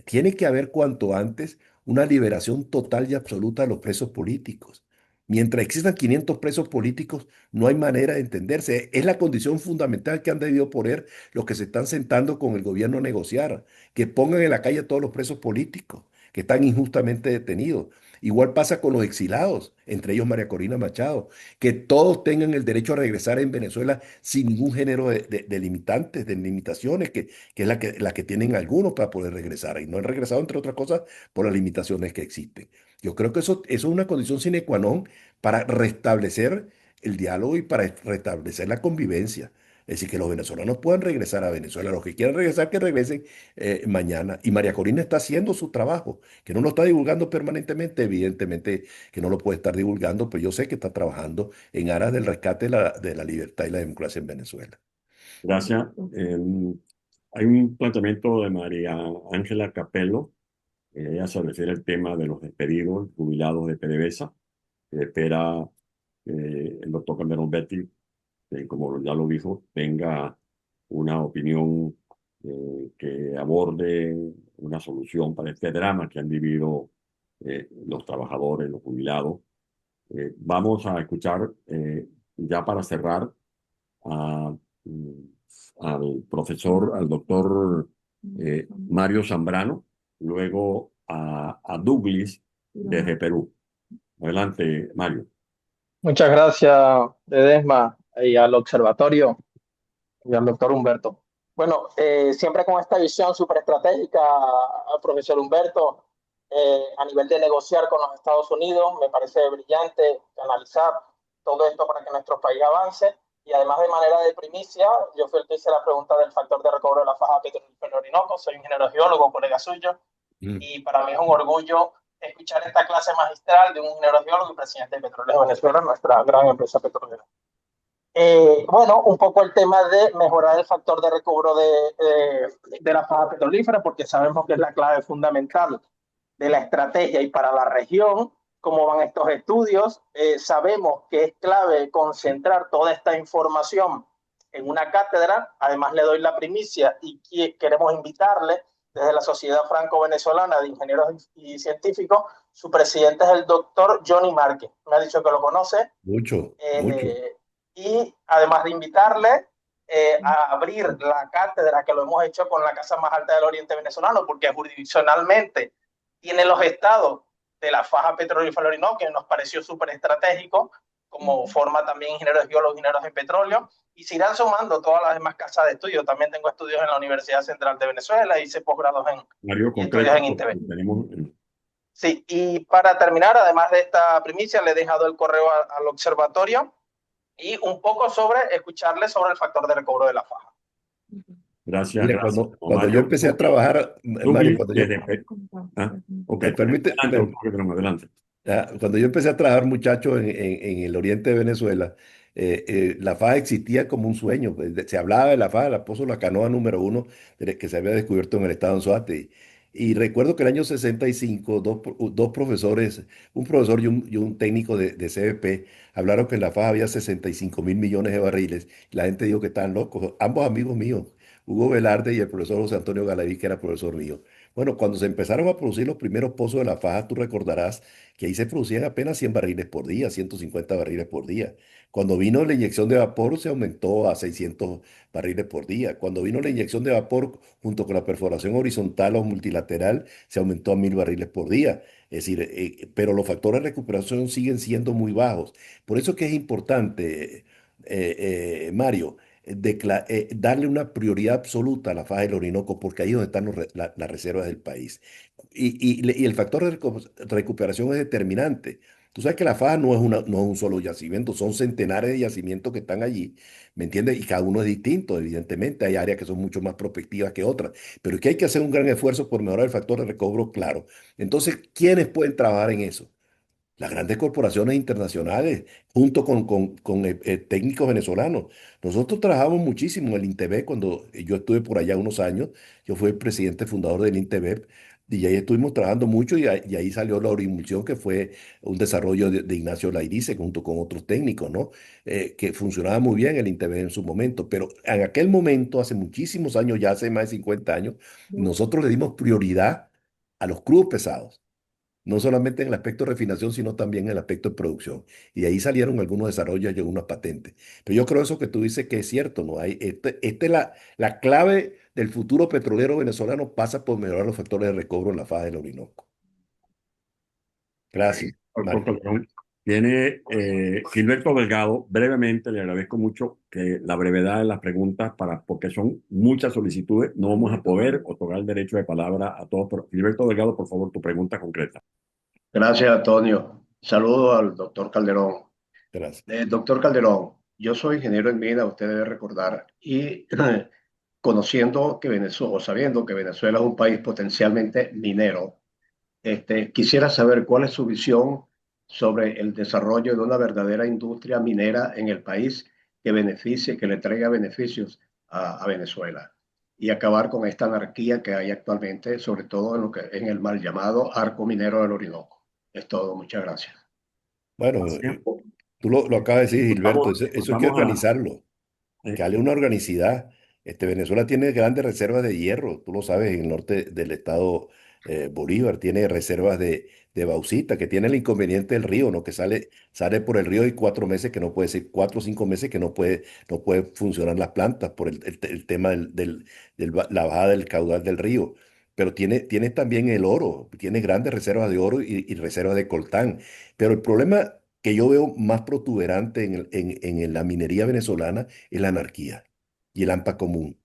tiene que haber cuanto antes una liberación total y absoluta de los presos políticos. Mientras existan 500 presos políticos, no hay manera de entenderse. Es la condición fundamental que han debido poner los que se están sentando con el gobierno a negociar, que pongan en la calle a todos los presos políticos que están injustamente detenidos. Igual pasa con los exilados, entre ellos María Corina Machado, que todos tengan el derecho a regresar en Venezuela sin ningún género de limitantes, de limitaciones, que es la que tienen algunos para poder regresar. Y no han regresado, entre otras cosas, por las limitaciones que existen. Yo creo que eso es una condición sine qua non para restablecer el diálogo y para restablecer la convivencia. Es decir, que los venezolanos puedan regresar a Venezuela. Los que quieran regresar, que regresen mañana. Y María Corina está haciendo su trabajo, que no lo está divulgando permanentemente, evidentemente que no lo puede estar divulgando, pero yo sé que está trabajando en aras del rescate de la libertad y la democracia en Venezuela. Gracias. Hay un planteamiento de María Ángela Capello. Ella se refiere al tema de los despedidos, jubilados de PDVSA, que espera el doctor Calderón Betty, como ya lo dijo, tenga una opinión que aborde una solución para este drama que han vivido los trabajadores, los jubilados. Vamos a escuchar, ya para cerrar, a, mm, al profesor, al doctor Mario Zambrano, luego a Douglas desde Perú. Adelante, Mario. Muchas gracias, Ledesma, y al observatorio y al doctor Humberto. Bueno, siempre con esta visión súper estratégica, profesor Humberto, a nivel de negociar con los Estados Unidos, me parece brillante analizar todo esto para que nuestro país avance. Y además, de manera de primicia, yo fui el que hice la pregunta del factor de recobro de la faja petrolífera Orinoco. Soy ingeniero geólogo, colega suyo, y para mí es un orgullo escuchar esta clase magistral de un ingeniero geólogo y presidente de Petróleos de Venezuela, nuestra gran empresa petrolera. Bueno, un poco el tema de mejorar el factor de recobro de la faja petrolífera, porque sabemos que es la clave fundamental de la estrategia y para la región, cómo van estos estudios. Sabemos que es clave concentrar toda esta información en una cátedra. Además, le doy la primicia y queremos invitarle desde la Sociedad Franco-Venezolana de Ingenieros y Científicos. Su presidente es el doctor Johnny Márquez. Me ha dicho que lo conoce. Mucho. Y además de invitarle a abrir la cátedra, que lo hemos hecho con la Casa Más Alta del Oriente Venezolano, porque jurisdiccionalmente tiene los estados de la faja petrolífera Orinoco, que nos pareció súper estratégico, como forma también ingenieros geólogos, ingenieros en petróleo, y se irán sumando todas las demás casas de estudio. También tengo estudios en la Universidad Central de Venezuela, hice posgrados y estudios en INTV. Sí, y para terminar, además de esta primicia, le he dejado el correo al observatorio y un poco sobre escucharle sobre el factor de recobro de la faja. Gracias. Mira, gracias. cuando yo empecé a trabajar, Mario, adelante. Cuando yo empecé a trabajar, muchacho, en el oriente de Venezuela, la faja existía como un sueño. Se hablaba de la faja, la Pozo La Canoa número 1, que se había descubierto en el estado de Anzoátegui. Y recuerdo que el año 65, dos profesores, un profesor y un técnico de CBP, hablaron que en la faja había 65.000 millones de barriles. La gente dijo que estaban locos. Ambos amigos míos, Hugo Velarde y el profesor José Antonio Galaví, que era profesor mío. Bueno, cuando se empezaron a producir los primeros pozos de la faja, tú recordarás que ahí se producían apenas 100 barriles por día, 150 barriles por día. Cuando vino la inyección de vapor, se aumentó a 600 barriles por día. Cuando vino la inyección de vapor, junto con la perforación horizontal o multilateral, se aumentó a 1.000 barriles por día. Es decir, pero los factores de recuperación siguen siendo muy bajos. Por eso es que es importante, Mario, darle una prioridad absoluta a la faja del Orinoco, porque ahí es donde están las reservas del país. Y el factor de recuperación es determinante. Tú sabes que la faja no es un solo yacimiento, son centenares de yacimientos que están allí, ¿me entiendes? Y cada uno es distinto, evidentemente. Hay áreas que son mucho más prospectivas que otras, pero es que hay que hacer un gran esfuerzo por mejorar el factor de recobro, claro. Entonces, ¿quiénes pueden trabajar en eso? Las grandes corporaciones internacionales, junto con técnicos venezolanos. Nosotros trabajamos muchísimo en el INTEBEP cuando yo estuve por allá unos años. Yo fui el presidente fundador del INTEBEP y ahí estuvimos trabajando mucho y ahí salió la Orimulsión, que fue un desarrollo de Ignacio Lairice junto con otros técnicos, ¿no? Que funcionaba muy bien el INTEBEP en su momento. Pero en aquel momento, hace muchísimos años, ya hace más de 50 años, nosotros le dimos prioridad a los crudos pesados. No solamente en el aspecto de refinación, sino también en el aspecto de producción. Y de ahí salieron algunos desarrollos y algunas patentes. Pero yo creo eso que tú dices que es cierto, ¿no? Esta es la clave del futuro petrolero venezolano, pasa por mejorar los factores de recobro en la faja del Orinoco. Gracias. Tiene Gilberto Delgado. Brevemente, le agradezco mucho que la brevedad de las preguntas, porque son muchas solicitudes. No vamos a poder otorgar el derecho de palabra a todos. Pero Gilberto Delgado, por favor, tu pregunta concreta. Gracias, Antonio. Saludo al doctor Calderón. Gracias. Doctor Calderón, yo soy ingeniero en mina, usted debe recordar, y conociendo que Venezuela, o sabiendo que Venezuela es un país potencialmente minero, quisiera saber cuál es su visión sobre el desarrollo de una verdadera industria minera en el país que beneficie, que le traiga beneficios a Venezuela y acabar con esta anarquía que hay actualmente, sobre todo en el mal llamado arco minero del Orinoco. Es todo, muchas gracias. Bueno, Gracias. tú lo acabas de decir, Gilberto, eso hay que Vamos organizarlo, que eh, haya una organicidad. Venezuela tiene grandes reservas de hierro, tú lo sabes, en el norte del estado Bolívar tiene reservas de bauxita, que tiene el inconveniente del río, ¿no? Que sale por el río y 4 meses que no puede ser, 4 o 5 meses que no puede funcionar las plantas por el tema la bajada del caudal del río. Pero tiene también el oro, tiene grandes reservas de oro y reservas de coltán. Pero el problema que yo veo más protuberante en la minería venezolana es la anarquía y el hampa común.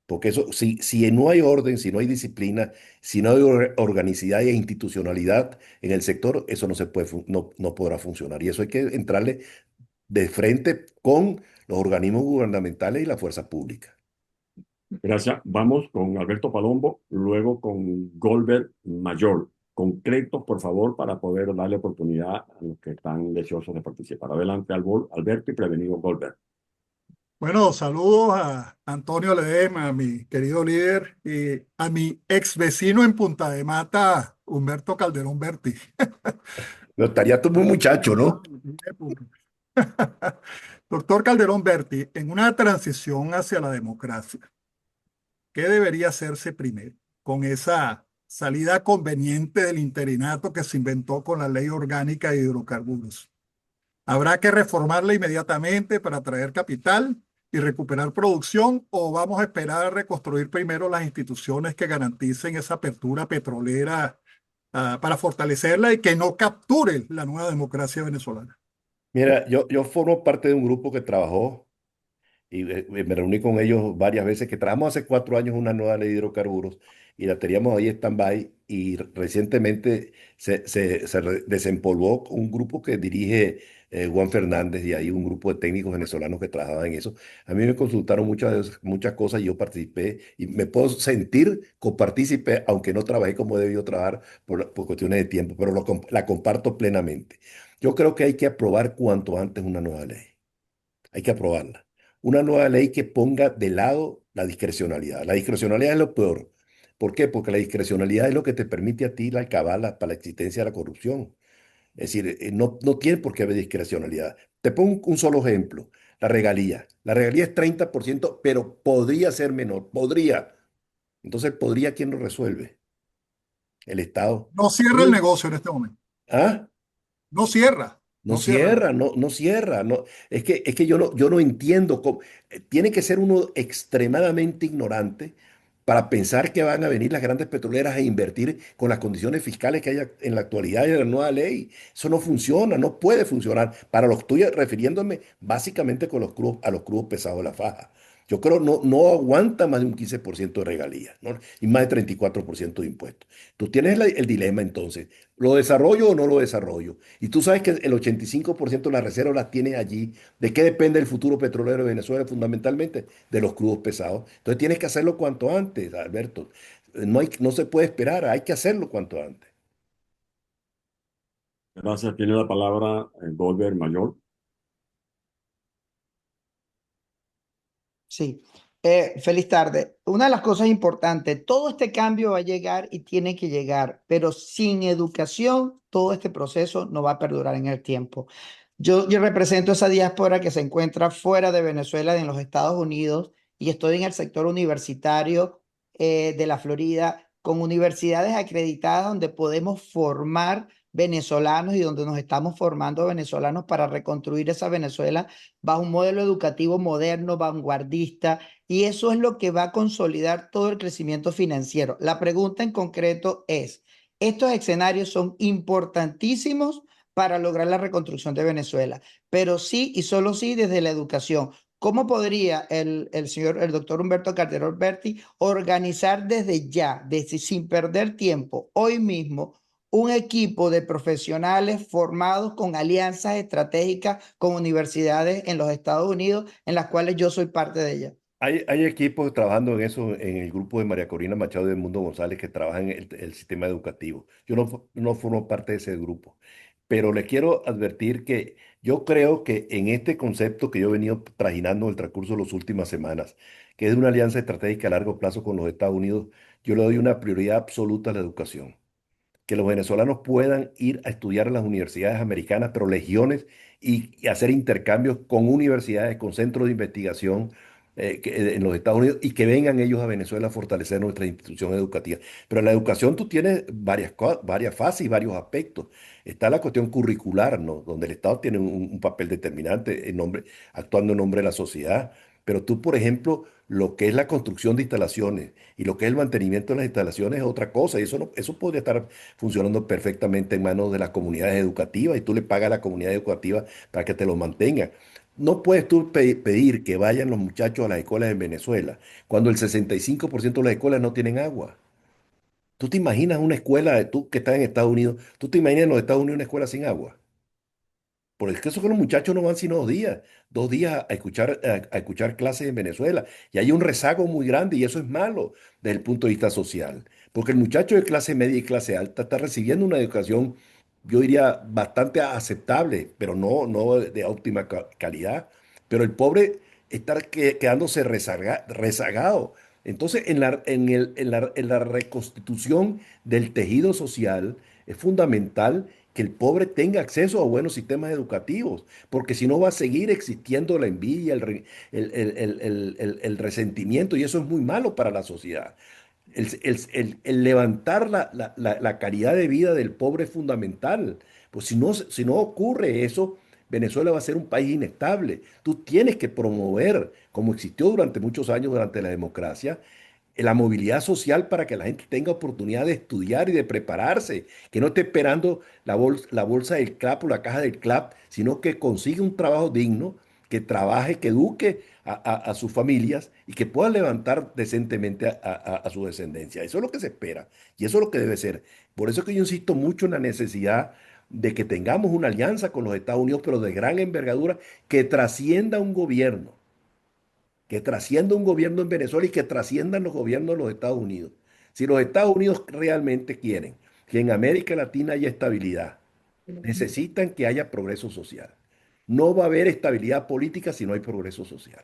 Porque eso, si no hay orden, si no hay disciplina, si no hay organicidad e institucionalidad en el sector, eso no podrá funcionar. Y eso hay que entrarle de frente con los organismos gubernamentales y la fuerza pública. gracias. Vamos con Alberto Palombo, luego con Goldberg Mayor. Concretos, por favor, para poder darle oportunidad a los que están deseosos de participar. Adelante, Alberto, y prevenido Goldberg. Bueno, saludos a Antonio Ledesma, a mi querido líder, y a mi ex vecino en Punta de Mata, Humberto Calderón Berti. No, estaría tú muy muchacho, ¿no? Doctor Calderón Berti, en una transición hacia la democracia, ¿qué debería hacerse primero con esa salida conveniente del interinato que se inventó con la Ley Orgánica de Hidrocarburos? ¿Habrá que reformarla inmediatamente para atraer capital y recuperar producción, o vamos a esperar a reconstruir primero las instituciones que garanticen esa apertura petrolera para fortalecerla y que no capture la nueva democracia venezolana? Mira, yo formo parte de un grupo que trabajó y me reuní con ellos varias veces, que trabajamos hace 4 años una nueva ley de hidrocarburos y la teníamos ahí stand-by y recientemente se desempolvó un grupo que dirige Juan Fernández y hay un grupo de técnicos venezolanos que trabajaban en eso. A mí me consultaron muchas cosas y yo participé y me puedo sentir copartícipe, aunque no trabajé como he debido trabajar por cuestiones de tiempo, pero la comparto plenamente. Yo creo que hay que aprobar cuanto antes una nueva ley. Hay que aprobarla. Una nueva ley que ponga de lado la discrecionalidad. La discrecionalidad es lo peor. ¿Por qué? Porque la discrecionalidad es lo que te permite a ti la alcabala para la existencia de la corrupción. Es decir, no tiene por qué haber discrecionalidad. Te pongo un solo ejemplo. La regalía. La regalía es 30%, pero podría ser menor. Podría. Entonces, ¿podría quién lo resuelve? El Estado. No cierra el negocio en este momento. ¿Ah? No cierra. No No cierra el cierra, negocio. no cierra. No. Es que yo no entiendo cómo. Tiene que ser uno extremadamente ignorante para pensar que van a venir las grandes petroleras a invertir con las condiciones fiscales que hay en la actualidad y en la nueva ley. Eso no funciona, no puede funcionar. Estoy refiriéndome básicamente a los crudos pesados de la faja. Yo creo no aguanta más de un 15% de regalías, ¿no? Y más de 34% de impuestos. Tú tienes el dilema entonces, ¿lo desarrollo o no lo desarrollo? Y tú sabes que el 85% de las reservas las tiene allí. ¿De qué depende el futuro petrolero de Venezuela? Fundamentalmente de los crudos pesados. Entonces tienes que hacerlo cuanto antes, Alberto. No se puede esperar, hay que hacerlo cuanto antes. Gracias. Tiene la palabra Goldberg Mayor. Sí, feliz tarde. Una de las cosas importantes, todo este cambio va a llegar y tiene que llegar, pero sin educación, todo este proceso no va a perdurar en el tiempo. Yo represento esa diáspora que se encuentra fuera de Venezuela, en los Estados Unidos, y estoy en el sector universitario de la Florida, con universidades acreditadas donde podemos formar venezolanos y donde nos estamos formando venezolanos para reconstruir esa Venezuela bajo un modelo educativo moderno, vanguardista, y eso es lo que va a consolidar todo el crecimiento financiero. La pregunta en concreto es, estos escenarios son importantísimos para lograr la reconstrucción de Venezuela, pero sí y solo sí desde la educación. ¿Cómo podría el doctor Humberto Calderón Berti organizar desde ya, sin perder tiempo, hoy mismo, un equipo de profesionales formados con alianzas estratégicas con universidades en los Estados Unidos, en las cuales yo soy parte de ellas. Hay equipos trabajando en eso, en el grupo de María Corina Machado y de Mundo González que trabajan en el sistema educativo. Yo no formo parte de ese grupo, pero le quiero advertir que yo creo que en este concepto que yo he venido trajinando en el transcurso de las últimas semanas, que es de una alianza estratégica a largo plazo con los Estados Unidos, yo le doy una prioridad absoluta a la educación, que los venezolanos puedan ir a estudiar a las universidades americanas, pero legiones, y hacer intercambios con universidades, con centros de investigación en los Estados Unidos y que vengan ellos a Venezuela a fortalecer nuestra institución educativa. Pero en la educación tú tienes varias fases y varios aspectos. Está la cuestión curricular, ¿no? Donde el Estado tiene un papel determinante actuando en nombre de la sociedad. Pero tú, por ejemplo, lo que es la construcción de instalaciones y lo que es el mantenimiento de las instalaciones es otra cosa. Y eso, eso podría estar funcionando perfectamente en manos de las comunidades educativas y tú le pagas a la comunidad educativa para que te lo mantenga. No puedes tú pedir que vayan los muchachos a las escuelas en Venezuela cuando el 65% de las escuelas no tienen agua. ¿Tú te imaginas una escuela, tú que estás en Estados Unidos, tú te imaginas en los Estados Unidos una escuela sin agua? Por eso que los muchachos no van sino 2 días a escuchar clases en Venezuela. Y hay un rezago muy grande y eso es malo desde el punto de vista social. Porque el muchacho de clase media y clase alta está recibiendo una educación, yo diría, bastante aceptable, pero no de óptima calidad. Pero el pobre está quedándose rezagado. Entonces, en la reconstitución del tejido social es fundamental que el pobre tenga acceso a buenos sistemas educativos, porque si no va a seguir existiendo la envidia, el resentimiento, y eso es muy malo para la sociedad. El levantar la calidad de vida del pobre es fundamental. Pues si no ocurre eso, Venezuela va a ser un país inestable. Tú tienes que promover, como existió durante muchos años durante la democracia, la movilidad social para que la gente tenga oportunidad de estudiar y de prepararse, que no esté esperando la bolsa del CLAP o la caja del CLAP, sino que consiga un trabajo digno, que trabaje, que eduque a sus familias y que pueda levantar decentemente a su descendencia. Eso es lo que se espera y eso es lo que debe ser. Por eso es que yo insisto mucho en la necesidad de que tengamos una alianza con los Estados Unidos, pero de gran envergadura, que trascienda un gobierno, que trascienda un gobierno en Venezuela y que trasciendan los gobiernos de los Estados Unidos. Si los Estados Unidos realmente quieren que en América Latina haya estabilidad, necesitan que haya progreso social. No va a haber estabilidad política si no hay progreso social.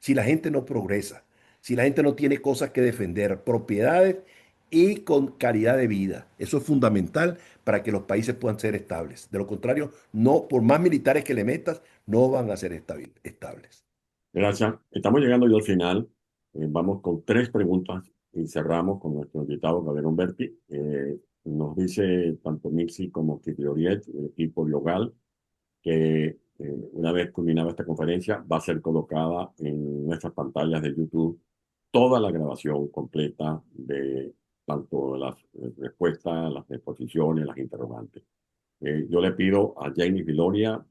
Si la gente no progresa, si la gente no tiene cosas que defender, propiedades y con calidad de vida. Eso es fundamental para que los países puedan ser estables. De lo contrario, no, por más militares que le metas, no van a ser estables. Gracias. Estamos llegando ya al final. Vamos con 3 preguntas y cerramos con nuestro invitado, Calderón Berti. Nos dice tanto Mixi como Kiprioriet, el equipo local, que una vez culminada esta conferencia va a ser colocada en nuestras pantallas de YouTube toda la grabación completa de tanto las respuestas, las exposiciones, las interrogantes. Yo le pido a Jamie Viloria,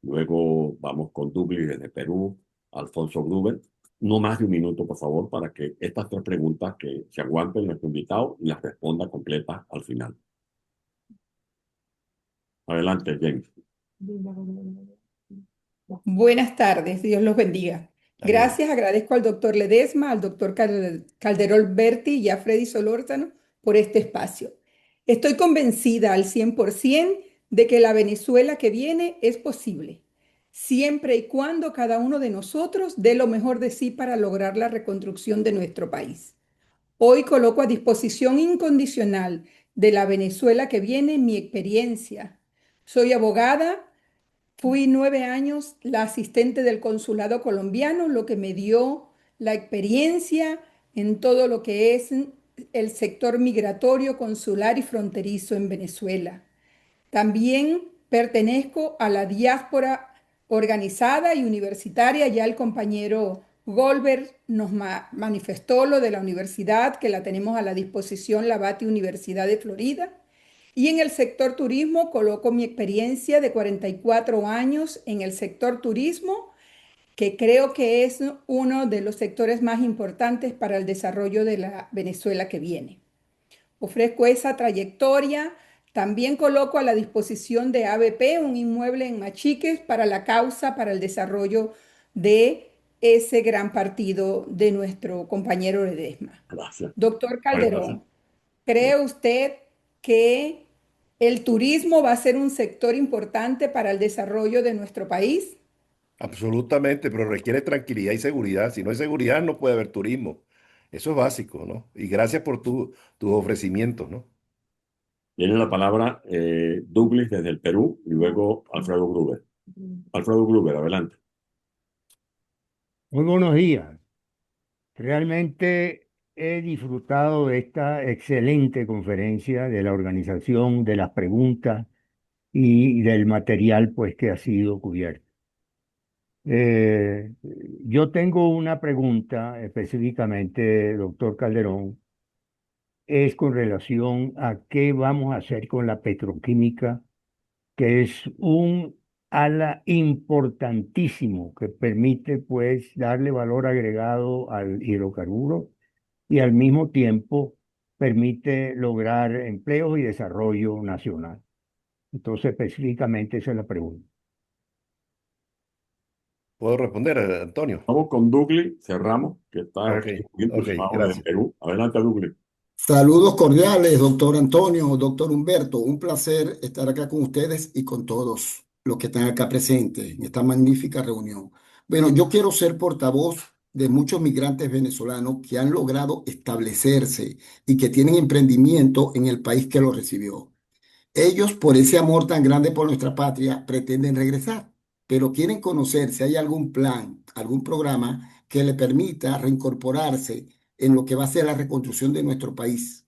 luego vamos con Douglas desde Perú, Alfonso Gruber, no más de un minuto, por favor, para que estas 3 preguntas que se aguanten nuestro invitado y las responda completas al final. Adelante, James. Buenas tardes, Dios los bendiga. Gracias, agradezco al doctor Ledesma, al doctor Calderón Berti y a Freddy Solórzano por este espacio. Estoy convencida al 100% de que la Venezuela que viene es posible, siempre y cuando cada uno de nosotros dé lo mejor de sí para lograr la reconstrucción de nuestro país. Hoy coloco a disposición incondicional de la Venezuela que viene mi experiencia. Soy abogada. Fui 9 años la asistente del consulado colombiano, lo que me dio la experiencia en todo lo que es el sector migratorio, consular y fronterizo en Venezuela. También pertenezco a la diáspora organizada y universitaria. Ya el compañero Goldberg nos manifestó lo de la universidad, que la tenemos a la disposición, la Bati Universidad de Florida. Y en el sector turismo coloco mi experiencia de 44 años en el sector turismo, que creo que es uno de los sectores más importantes para el desarrollo de la Venezuela que viene. Ofrezco esa trayectoria También coloco a la disposición de ABP un inmueble en Machiques para la causa, para el desarrollo de ese gran partido de nuestro compañero Ledesma. Gracias. Doctor Muchas gracias. Calderón, ¿cree usted que el turismo va a ser un sector importante para el desarrollo de nuestro país? Absolutamente, pero requiere tranquilidad y seguridad. Si no hay seguridad, no puede haber turismo. Eso es básico, ¿no? Y gracias por tus ofrecimientos, ¿no? Tiene la palabra Douglas desde el Perú y luego Alfredo Gruber. Alfredo Gruber, adelante. Muy buenos días. Realmente he disfrutado de esta excelente conferencia, de la organización, de las preguntas y del material pues que ha sido cubierto. Eh, yo tengo una pregunta específicamente, doctor Calderón, es con relación a qué vamos a hacer con la petroquímica, que es un ala importantísimo que permite pues darle valor agregado al hidrocarburo y al mismo tiempo permite lograr empleos y desarrollo nacional. Entonces, específicamente esa es la pregunta. ¿Puedo responder, Antonio? Vamos con Douglas, cerramos, que está Ok, muy ok, entusiasmado desde gracias. Perú. Adelante, Douglas. Saludos cordiales, doctor Antonio, doctor Humberto. Un placer estar acá con ustedes y con todos los que están acá presentes en esta magnífica reunión. Bueno, yo quiero ser portavoz de muchos migrantes venezolanos que han logrado establecerse y que tienen emprendimiento en el país que los recibió. Ellos, por ese amor tan grande por nuestra patria, pretenden regresar, pero quieren conocer si hay algún plan, algún programa que le permita reincorporarse en lo que va a ser la reconstrucción de nuestro país.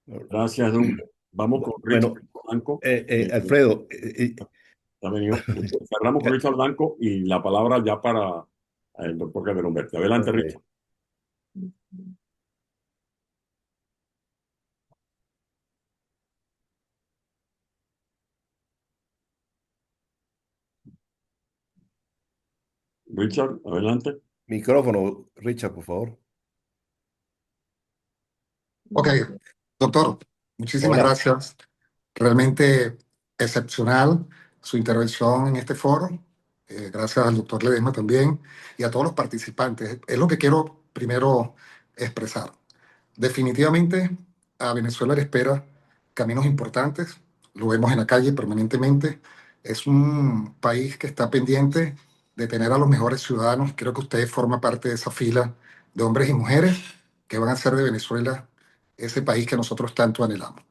Gracias, Douglas. Vamos con Richard Bueno, Blanco. Alfredo, Ha venido. Cerramos con Richard Blanco y la palabra ya para el doctor Calderón Berti. Adelante, ok. Richard. Richard, adelante. Micrófono, Richard, por favor. Ok, doctor, muchísimas Hola. gracias. Realmente excepcional su intervención en este foro. Gracias al doctor Ledesma también y a todos los participantes. Es lo que quiero primero expresar. Definitivamente a Venezuela le espera caminos importantes. Lo vemos en la calle permanentemente. Es un país que está pendiente de tener a los mejores ciudadanos. Creo que usted forma parte de esa fila de hombres y mujeres que van a hacer de Venezuela ese país que nosotros tanto anhelamos.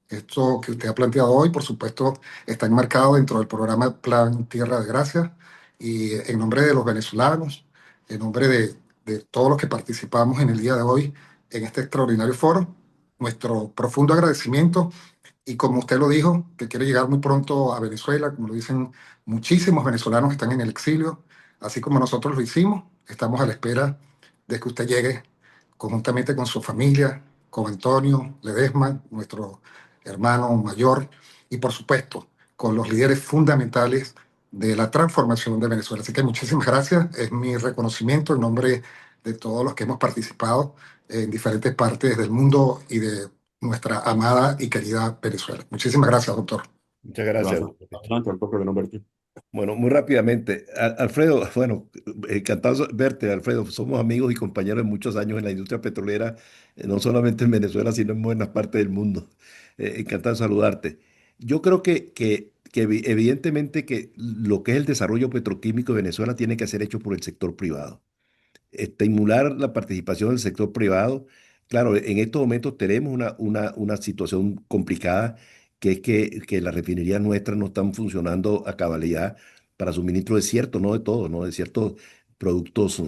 Esto que usted ha planteado hoy, por supuesto, está enmarcado dentro del programa Plan Tierra de Gracia y en nombre de los venezolanos, en nombre de todos los que participamos en el día de hoy en este extraordinario foro, nuestro profundo agradecimiento y como usted lo dijo, que quiere llegar muy pronto a Venezuela, como lo dicen muchísimos venezolanos que están en el exilio, así como nosotros lo hicimos, estamos a la espera de que usted llegue conjuntamente con su familia, con Antonio Ledesma, nuestro hermano mayor, y por supuesto con los líderes fundamentales de la transformación de Venezuela. Así que muchísimas gracias, es mi reconocimiento en nombre de todos los que hemos participado en diferentes partes del mundo y de nuestra amada y querida Venezuela. Muchísimas gracias, doctor. Muchas gracias. Adelante, doctor Calderón Berti. Bueno, muy rápidamente. Alfredo, bueno, encantado verte, Alfredo. Somos amigos y compañeros de muchos años en la industria petrolera, no solamente en Venezuela, sino en buenas partes del mundo. Encantado de saludarte. Yo creo que evidentemente que lo que es el desarrollo petroquímico de Venezuela tiene que ser hecho por el sector privado. Estimular la participación del sector privado. Claro, en estos momentos tenemos una situación complicada, que es que las refinerías nuestras no están funcionando a cabalidad para suministro de cierto, no de todo, ¿no? De ciertos productos,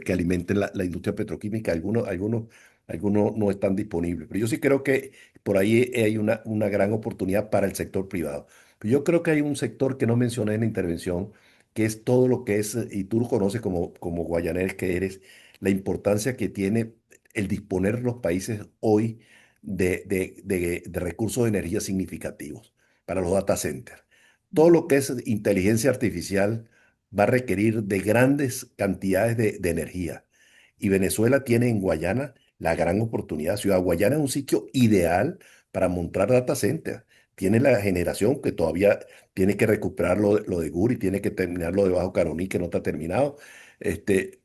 que alimenten la industria petroquímica. Algunos no están disponibles. Pero yo sí creo que por ahí hay una gran oportunidad para el sector privado. Pero yo creo que hay un sector que no mencioné en la intervención, que es todo lo que es, y tú lo conoces como guayanés que eres, la importancia que tiene el disponer los países hoy de recursos de energía significativos para los data centers. Todo lo que es inteligencia artificial va a requerir de grandes cantidades de energía. Y Venezuela tiene en Guayana la gran oportunidad. Ciudad Guayana es un sitio ideal para montar data centers. Tiene la generación que todavía tiene que recuperar lo de Guri, tiene que terminar lo de Bajo Caroní, que no está terminado. Este,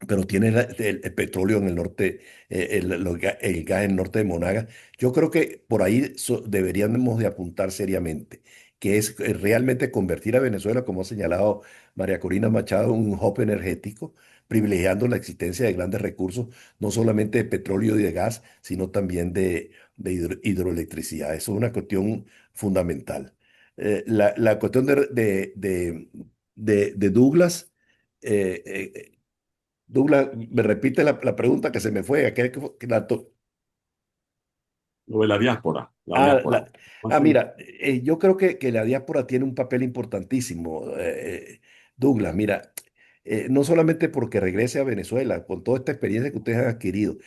pero tiene el petróleo en el norte, el gas en el norte de Monagas. Yo creo que por ahí deberíamos de apuntar seriamente, que es realmente convertir a Venezuela, como ha señalado María Corina Machado, en un hub energético, privilegiando la existencia de grandes recursos, no solamente de petróleo y de gas, sino también de hidroelectricidad. Eso es una cuestión fundamental. La cuestión de Douglas. eh, eh, Douglas, me repite la pregunta que se me fue. Lo de la diáspora, la Ah, diáspora. mira, yo creo que la diáspora tiene un papel importantísimo, Douglas. Mira, no solamente porque regrese a Venezuela, con toda esta experiencia que ustedes han adquirido.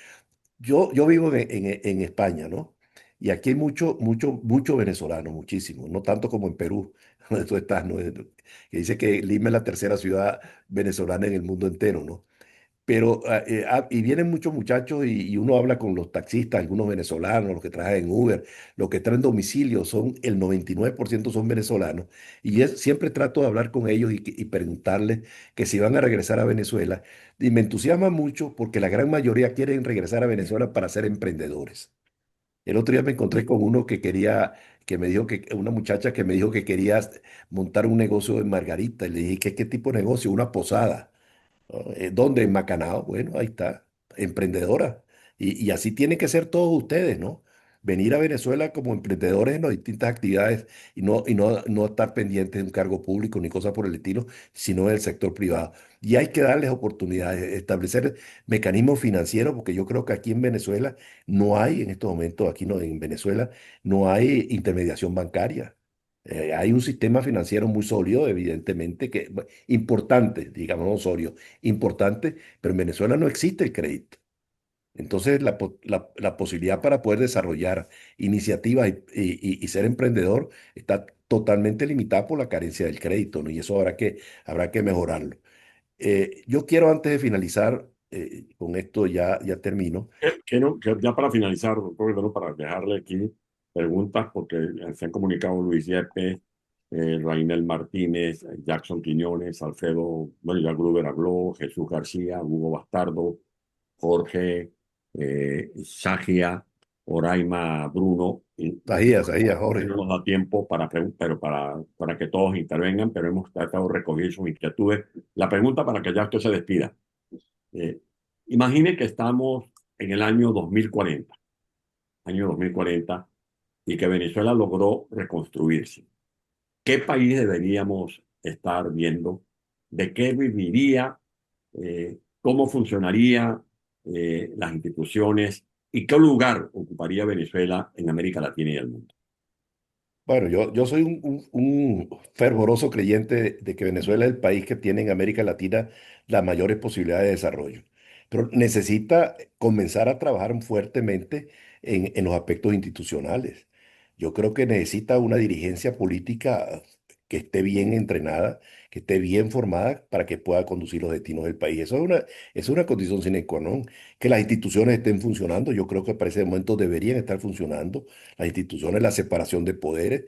Yo vivo en España, ¿no? Y aquí hay mucho venezolano, muchísimo, no tanto como en Perú, donde tú estás, ¿no? Que dice que Lima es la tercera ciudad venezolana en el mundo entero, ¿no? Pero, y vienen muchos muchachos y uno habla con los taxistas, algunos venezolanos, los que trabajan en Uber, los que traen domicilio, el 99% son venezolanos. Y siempre trato de hablar con ellos y preguntarles que si van a regresar a Venezuela. Y me entusiasma mucho porque la gran mayoría quieren regresar a Venezuela para ser emprendedores. El otro día me encontré con uno que me dijo una muchacha que me dijo que quería montar un negocio en Margarita. Y le dije, ¿qué tipo de negocio? Una posada. ¿Dónde? En Macanao. Bueno, ahí está, emprendedora. Y así tienen que ser todos ustedes, ¿no? Venir a Venezuela como emprendedores en las distintas actividades y no estar pendientes de un cargo público ni cosas por el estilo, sino del sector privado. Y hay que darles oportunidades, establecer mecanismos financieros, porque yo creo que aquí en Venezuela no hay, en estos momentos, aquí no, en Venezuela, no hay intermediación bancaria. Hay un sistema financiero muy sólido, evidentemente, importante, digamos, no sólido, importante, pero en Venezuela no existe el crédito. Entonces, la posibilidad para poder desarrollar iniciativas y ser emprendedor está totalmente limitada por la carencia del crédito, ¿no? Y eso habrá que mejorarlo. Yo quiero, antes de finalizar, con esto ya termino. Que ya para finalizar, doctor Guerrero, para dejarle aquí preguntas, porque se han comunicado Luis Yepes, Rainel Martínez, Jackson Quiñones, Alfredo, bueno, ya Gruber habló, Jesús García, Hugo Bastardo, Jorge, Sagia, Oraima Bruno. Sajía, Jorge. No nos da tiempo pero para que todos intervengan, pero hemos tratado de recoger sus inquietudes. La pregunta para que ya usted se despida. Eh, Imagine que estamos en el año 2040, y que Venezuela logró reconstruirse. ¿Qué país deberíamos estar viendo? ¿De qué viviría? ¿Cómo funcionaría las instituciones? ¿Y qué lugar ocuparía Venezuela en América Latina y el mundo? Bueno, yo soy un fervoroso creyente de que Venezuela es el país que tiene en América Latina las mayores posibilidades de desarrollo, pero necesita comenzar a trabajar fuertemente en los aspectos institucionales. Yo creo que necesita una dirigencia política que esté bien entrenada, que esté bien formada para que pueda conducir los destinos del país. Eso es una condición sine qua non. Que las instituciones estén funcionando, yo creo que para ese momento deberían estar funcionando las instituciones, la separación de poderes,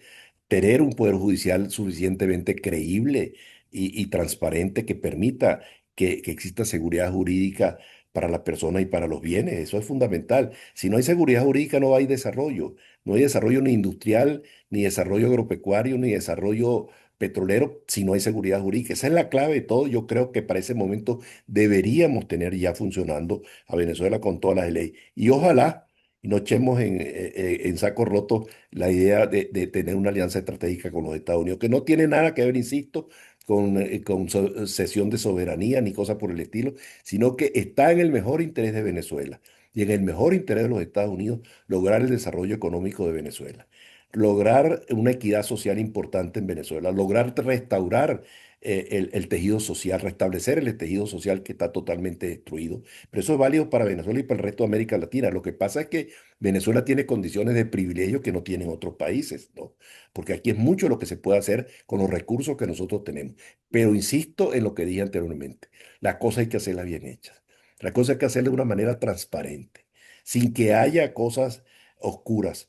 tener un poder judicial suficientemente creíble y transparente que permita que exista seguridad jurídica para las personas y para los bienes. Eso es fundamental. Si no hay seguridad jurídica, no hay desarrollo. No hay desarrollo ni industrial, ni desarrollo agropecuario, ni desarrollo petrolero, si no hay seguridad jurídica. Esa es la clave de todo. Yo creo que para ese momento deberíamos tener ya funcionando a Venezuela con todas las leyes. Y ojalá y no echemos en saco roto la idea de tener una alianza estratégica con los Estados Unidos, que no tiene nada que ver, insisto, con cesión de soberanía ni cosas por el estilo, sino que está en el mejor interés de Venezuela y en el mejor interés de los Estados Unidos lograr el desarrollo económico de Venezuela, lograr una equidad social importante en Venezuela, lograr restaurar el tejido social, restablecer el tejido social que está totalmente destruido. Pero eso es válido para Venezuela y para el resto de América Latina. Lo que pasa es que Venezuela tiene condiciones de privilegio que no tienen otros países, ¿no? Porque aquí es mucho lo que se puede hacer con los recursos que nosotros tenemos. Pero insisto en lo que dije anteriormente, las cosas hay que hacerlas bien hechas. La cosa es que hacerlo de una manera transparente, sin que haya cosas oscuras,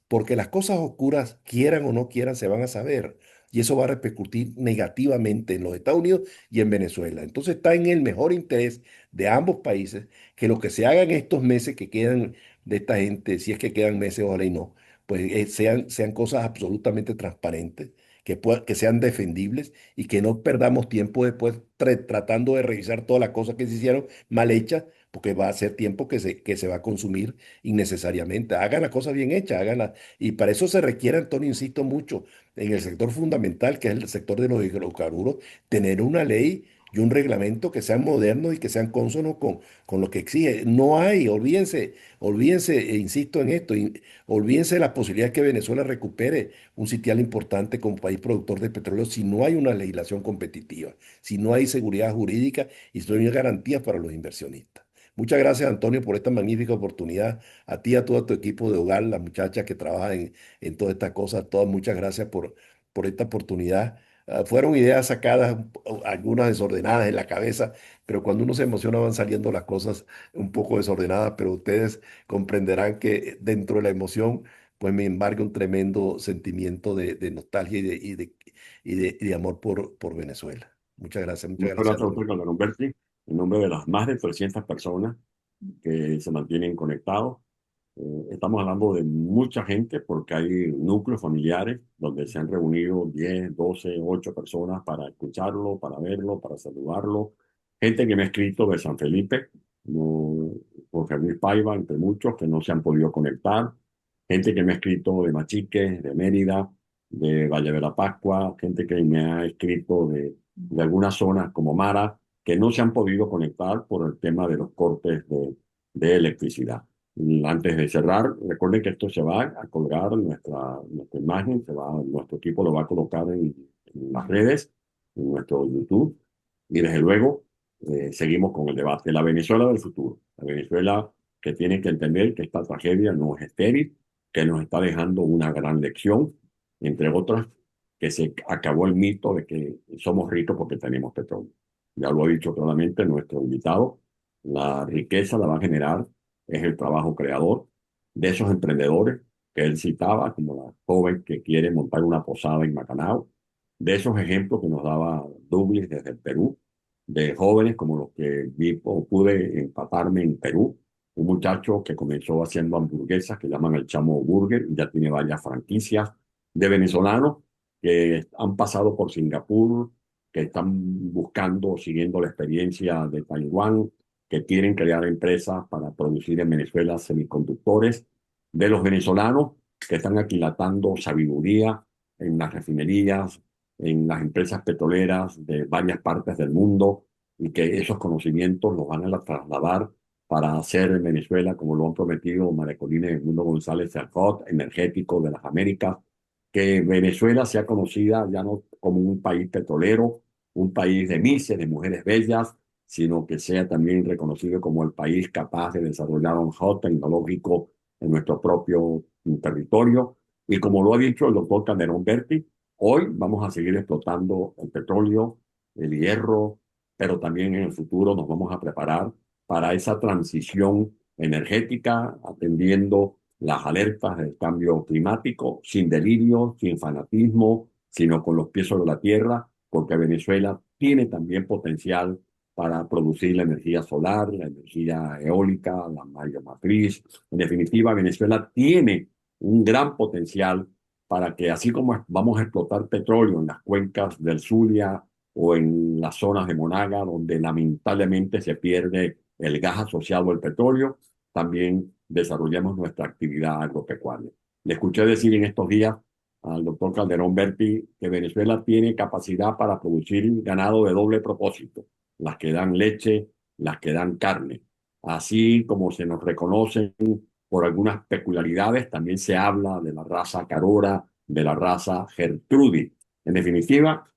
porque las cosas oscuras, quieran o no quieran, se van a saber. Y eso va a repercutir negativamente en los Estados Unidos y en Venezuela. Entonces está en el mejor interés de ambos países que lo que se haga en estos meses que quedan de esta gente, si es que quedan meses, ojalá y no, pues sean cosas absolutamente transparentes, que sean defendibles y que no perdamos tiempo después tratando de revisar todas las cosas que se hicieron mal hechas, porque va a ser tiempo que se va a consumir innecesariamente. Hagan las cosas bien hechas, háganlas. Y para eso se requiere, Antonio, insisto mucho, en el sector fundamental, que es el sector de los hidrocarburos, tener una ley y un reglamento que sean modernos y que sean cónsonos con lo que exige. No hay, olvídense, insisto en esto, olvídense de la posibilidad que Venezuela recupere un sitial importante como país productor de petróleo si no hay una legislación competitiva, si no hay seguridad jurídica y si no hay garantías para los inversionistas. Muchas gracias, Antonio, por esta magnífica oportunidad. A ti, a todo tu equipo de hogar, las muchachas que trabajan en todas estas cosas, todas muchas gracias por esta oportunidad. Fueron ideas sacadas, algunas desordenadas en la cabeza, pero cuando uno se emociona van saliendo las cosas un poco desordenadas, pero ustedes comprenderán que dentro de la emoción, pues me embarga un tremendo sentimiento de nostalgia y de amor por Venezuela. Muchas Muchas gracias, gracias, doctor Antonio. Calderón Berti, en nombre de las más de 300 personas que se mantienen conectados. Estamos hablando de mucha gente porque hay núcleos familiares donde se han reunido 10, 12, 8 personas para escucharlo, para verlo, para saludarlo. Gente que me ha escrito de San Felipe, no, Jorge Luis Paiva, entre muchos que no se han podido conectar. Gente que me ha escrito de Machique, de Mérida, de Valle de la Pascua. Gente que me ha escrito de algunas zonas como Mara, que no se han podido conectar por el tema de los cortes de electricidad. Y antes de cerrar, recuerden que esto se va a colgar en nuestra imagen, nuestro equipo lo va a colocar en las redes, en nuestro YouTube, y desde luego seguimos con el debate. La Venezuela del futuro, la Venezuela que tiene que entender que esta tragedia no es estéril, que nos está dejando una gran lección, entre otras, que se acabó el mito de que somos ricos porque tenemos petróleo. Ya lo ha dicho claramente nuestro invitado, la riqueza la va a generar es el trabajo creador de esos emprendedores que él citaba, como la joven que quiere montar una posada en Macanao, de esos ejemplos que nos daba Douglas desde el Perú, de jóvenes como los que vi o pude empatarme en Perú, un muchacho que comenzó haciendo hamburguesas que llaman el Chamo Burger, y ya tiene varias franquicias, de venezolanos que han pasado por Singapur, que están buscando, siguiendo la experiencia de Taiwán, que quieren crear empresas para producir en Venezuela semiconductores, de los venezolanos que están aquilatando sabiduría en las refinerías, en las empresas petroleras de varias partes del mundo y que esos conocimientos los van a trasladar para hacer en Venezuela, como lo han prometido María Corina y Edmundo González, el hub energético de las Américas, que Venezuela sea conocida ya no como un país petrolero, un país de mises, de mujeres bellas, sino que sea también reconocido como el país capaz de desarrollar un hub tecnológico en nuestro propio territorio. Y como lo ha dicho el doctor Calderón Berti, hoy vamos a seguir explotando el petróleo, el hierro, pero también en el futuro nos vamos a preparar para esa transición energética, atendiendo las alertas del cambio climático, sin delirio, sin fanatismo, sino con los pies sobre la tierra, porque Venezuela tiene también potencial para producir la energía solar, la energía eólica, la matriz. En definitiva, Venezuela tiene un gran potencial para que, así como vamos a explotar petróleo en las cuencas del Zulia o en las zonas de Monaga, donde lamentablemente se pierde el gas asociado al petróleo, también desarrollemos nuestra actividad agropecuaria. Le escuché decir en estos días al doctor Calderón Berti que Venezuela tiene capacidad para producir ganado de doble propósito, las que dan leche, las que dan carne. Así como se nos reconocen por algunas peculiaridades, también se habla de la raza Carora, de la raza Gertrudis. En definitiva,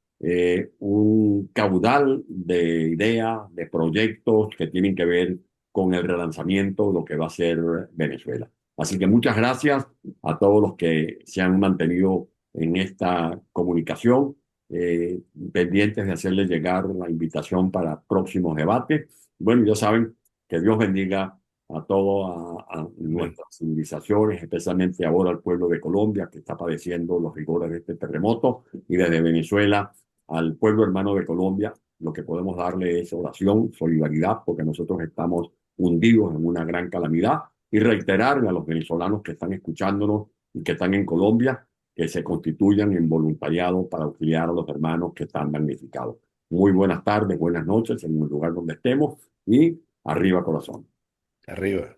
un caudal de ideas, de proyectos que tienen que ver con el relanzamiento de lo que va a ser Venezuela. Así que muchas gracias a todos los que se han mantenido en esta comunicación, pendientes de hacerles llegar la invitación para próximos debates. Bueno, ya saben Que Dios bendiga a todas nuestras civilizaciones, especialmente ahora al pueblo de Colombia, que está padeciendo los rigores de este terremoto, y desde Venezuela al pueblo hermano de Colombia, lo que podemos darle es oración, solidaridad, porque nosotros estamos hundidos en una gran calamidad, y reiterarle a los venezolanos que están escuchándonos y que están en Colombia, que se constituyan en voluntariado para auxiliar a los hermanos que están damnificados. Muy buenas tardes, buenas noches, en el lugar donde estemos, y arriba corazón. Arriba.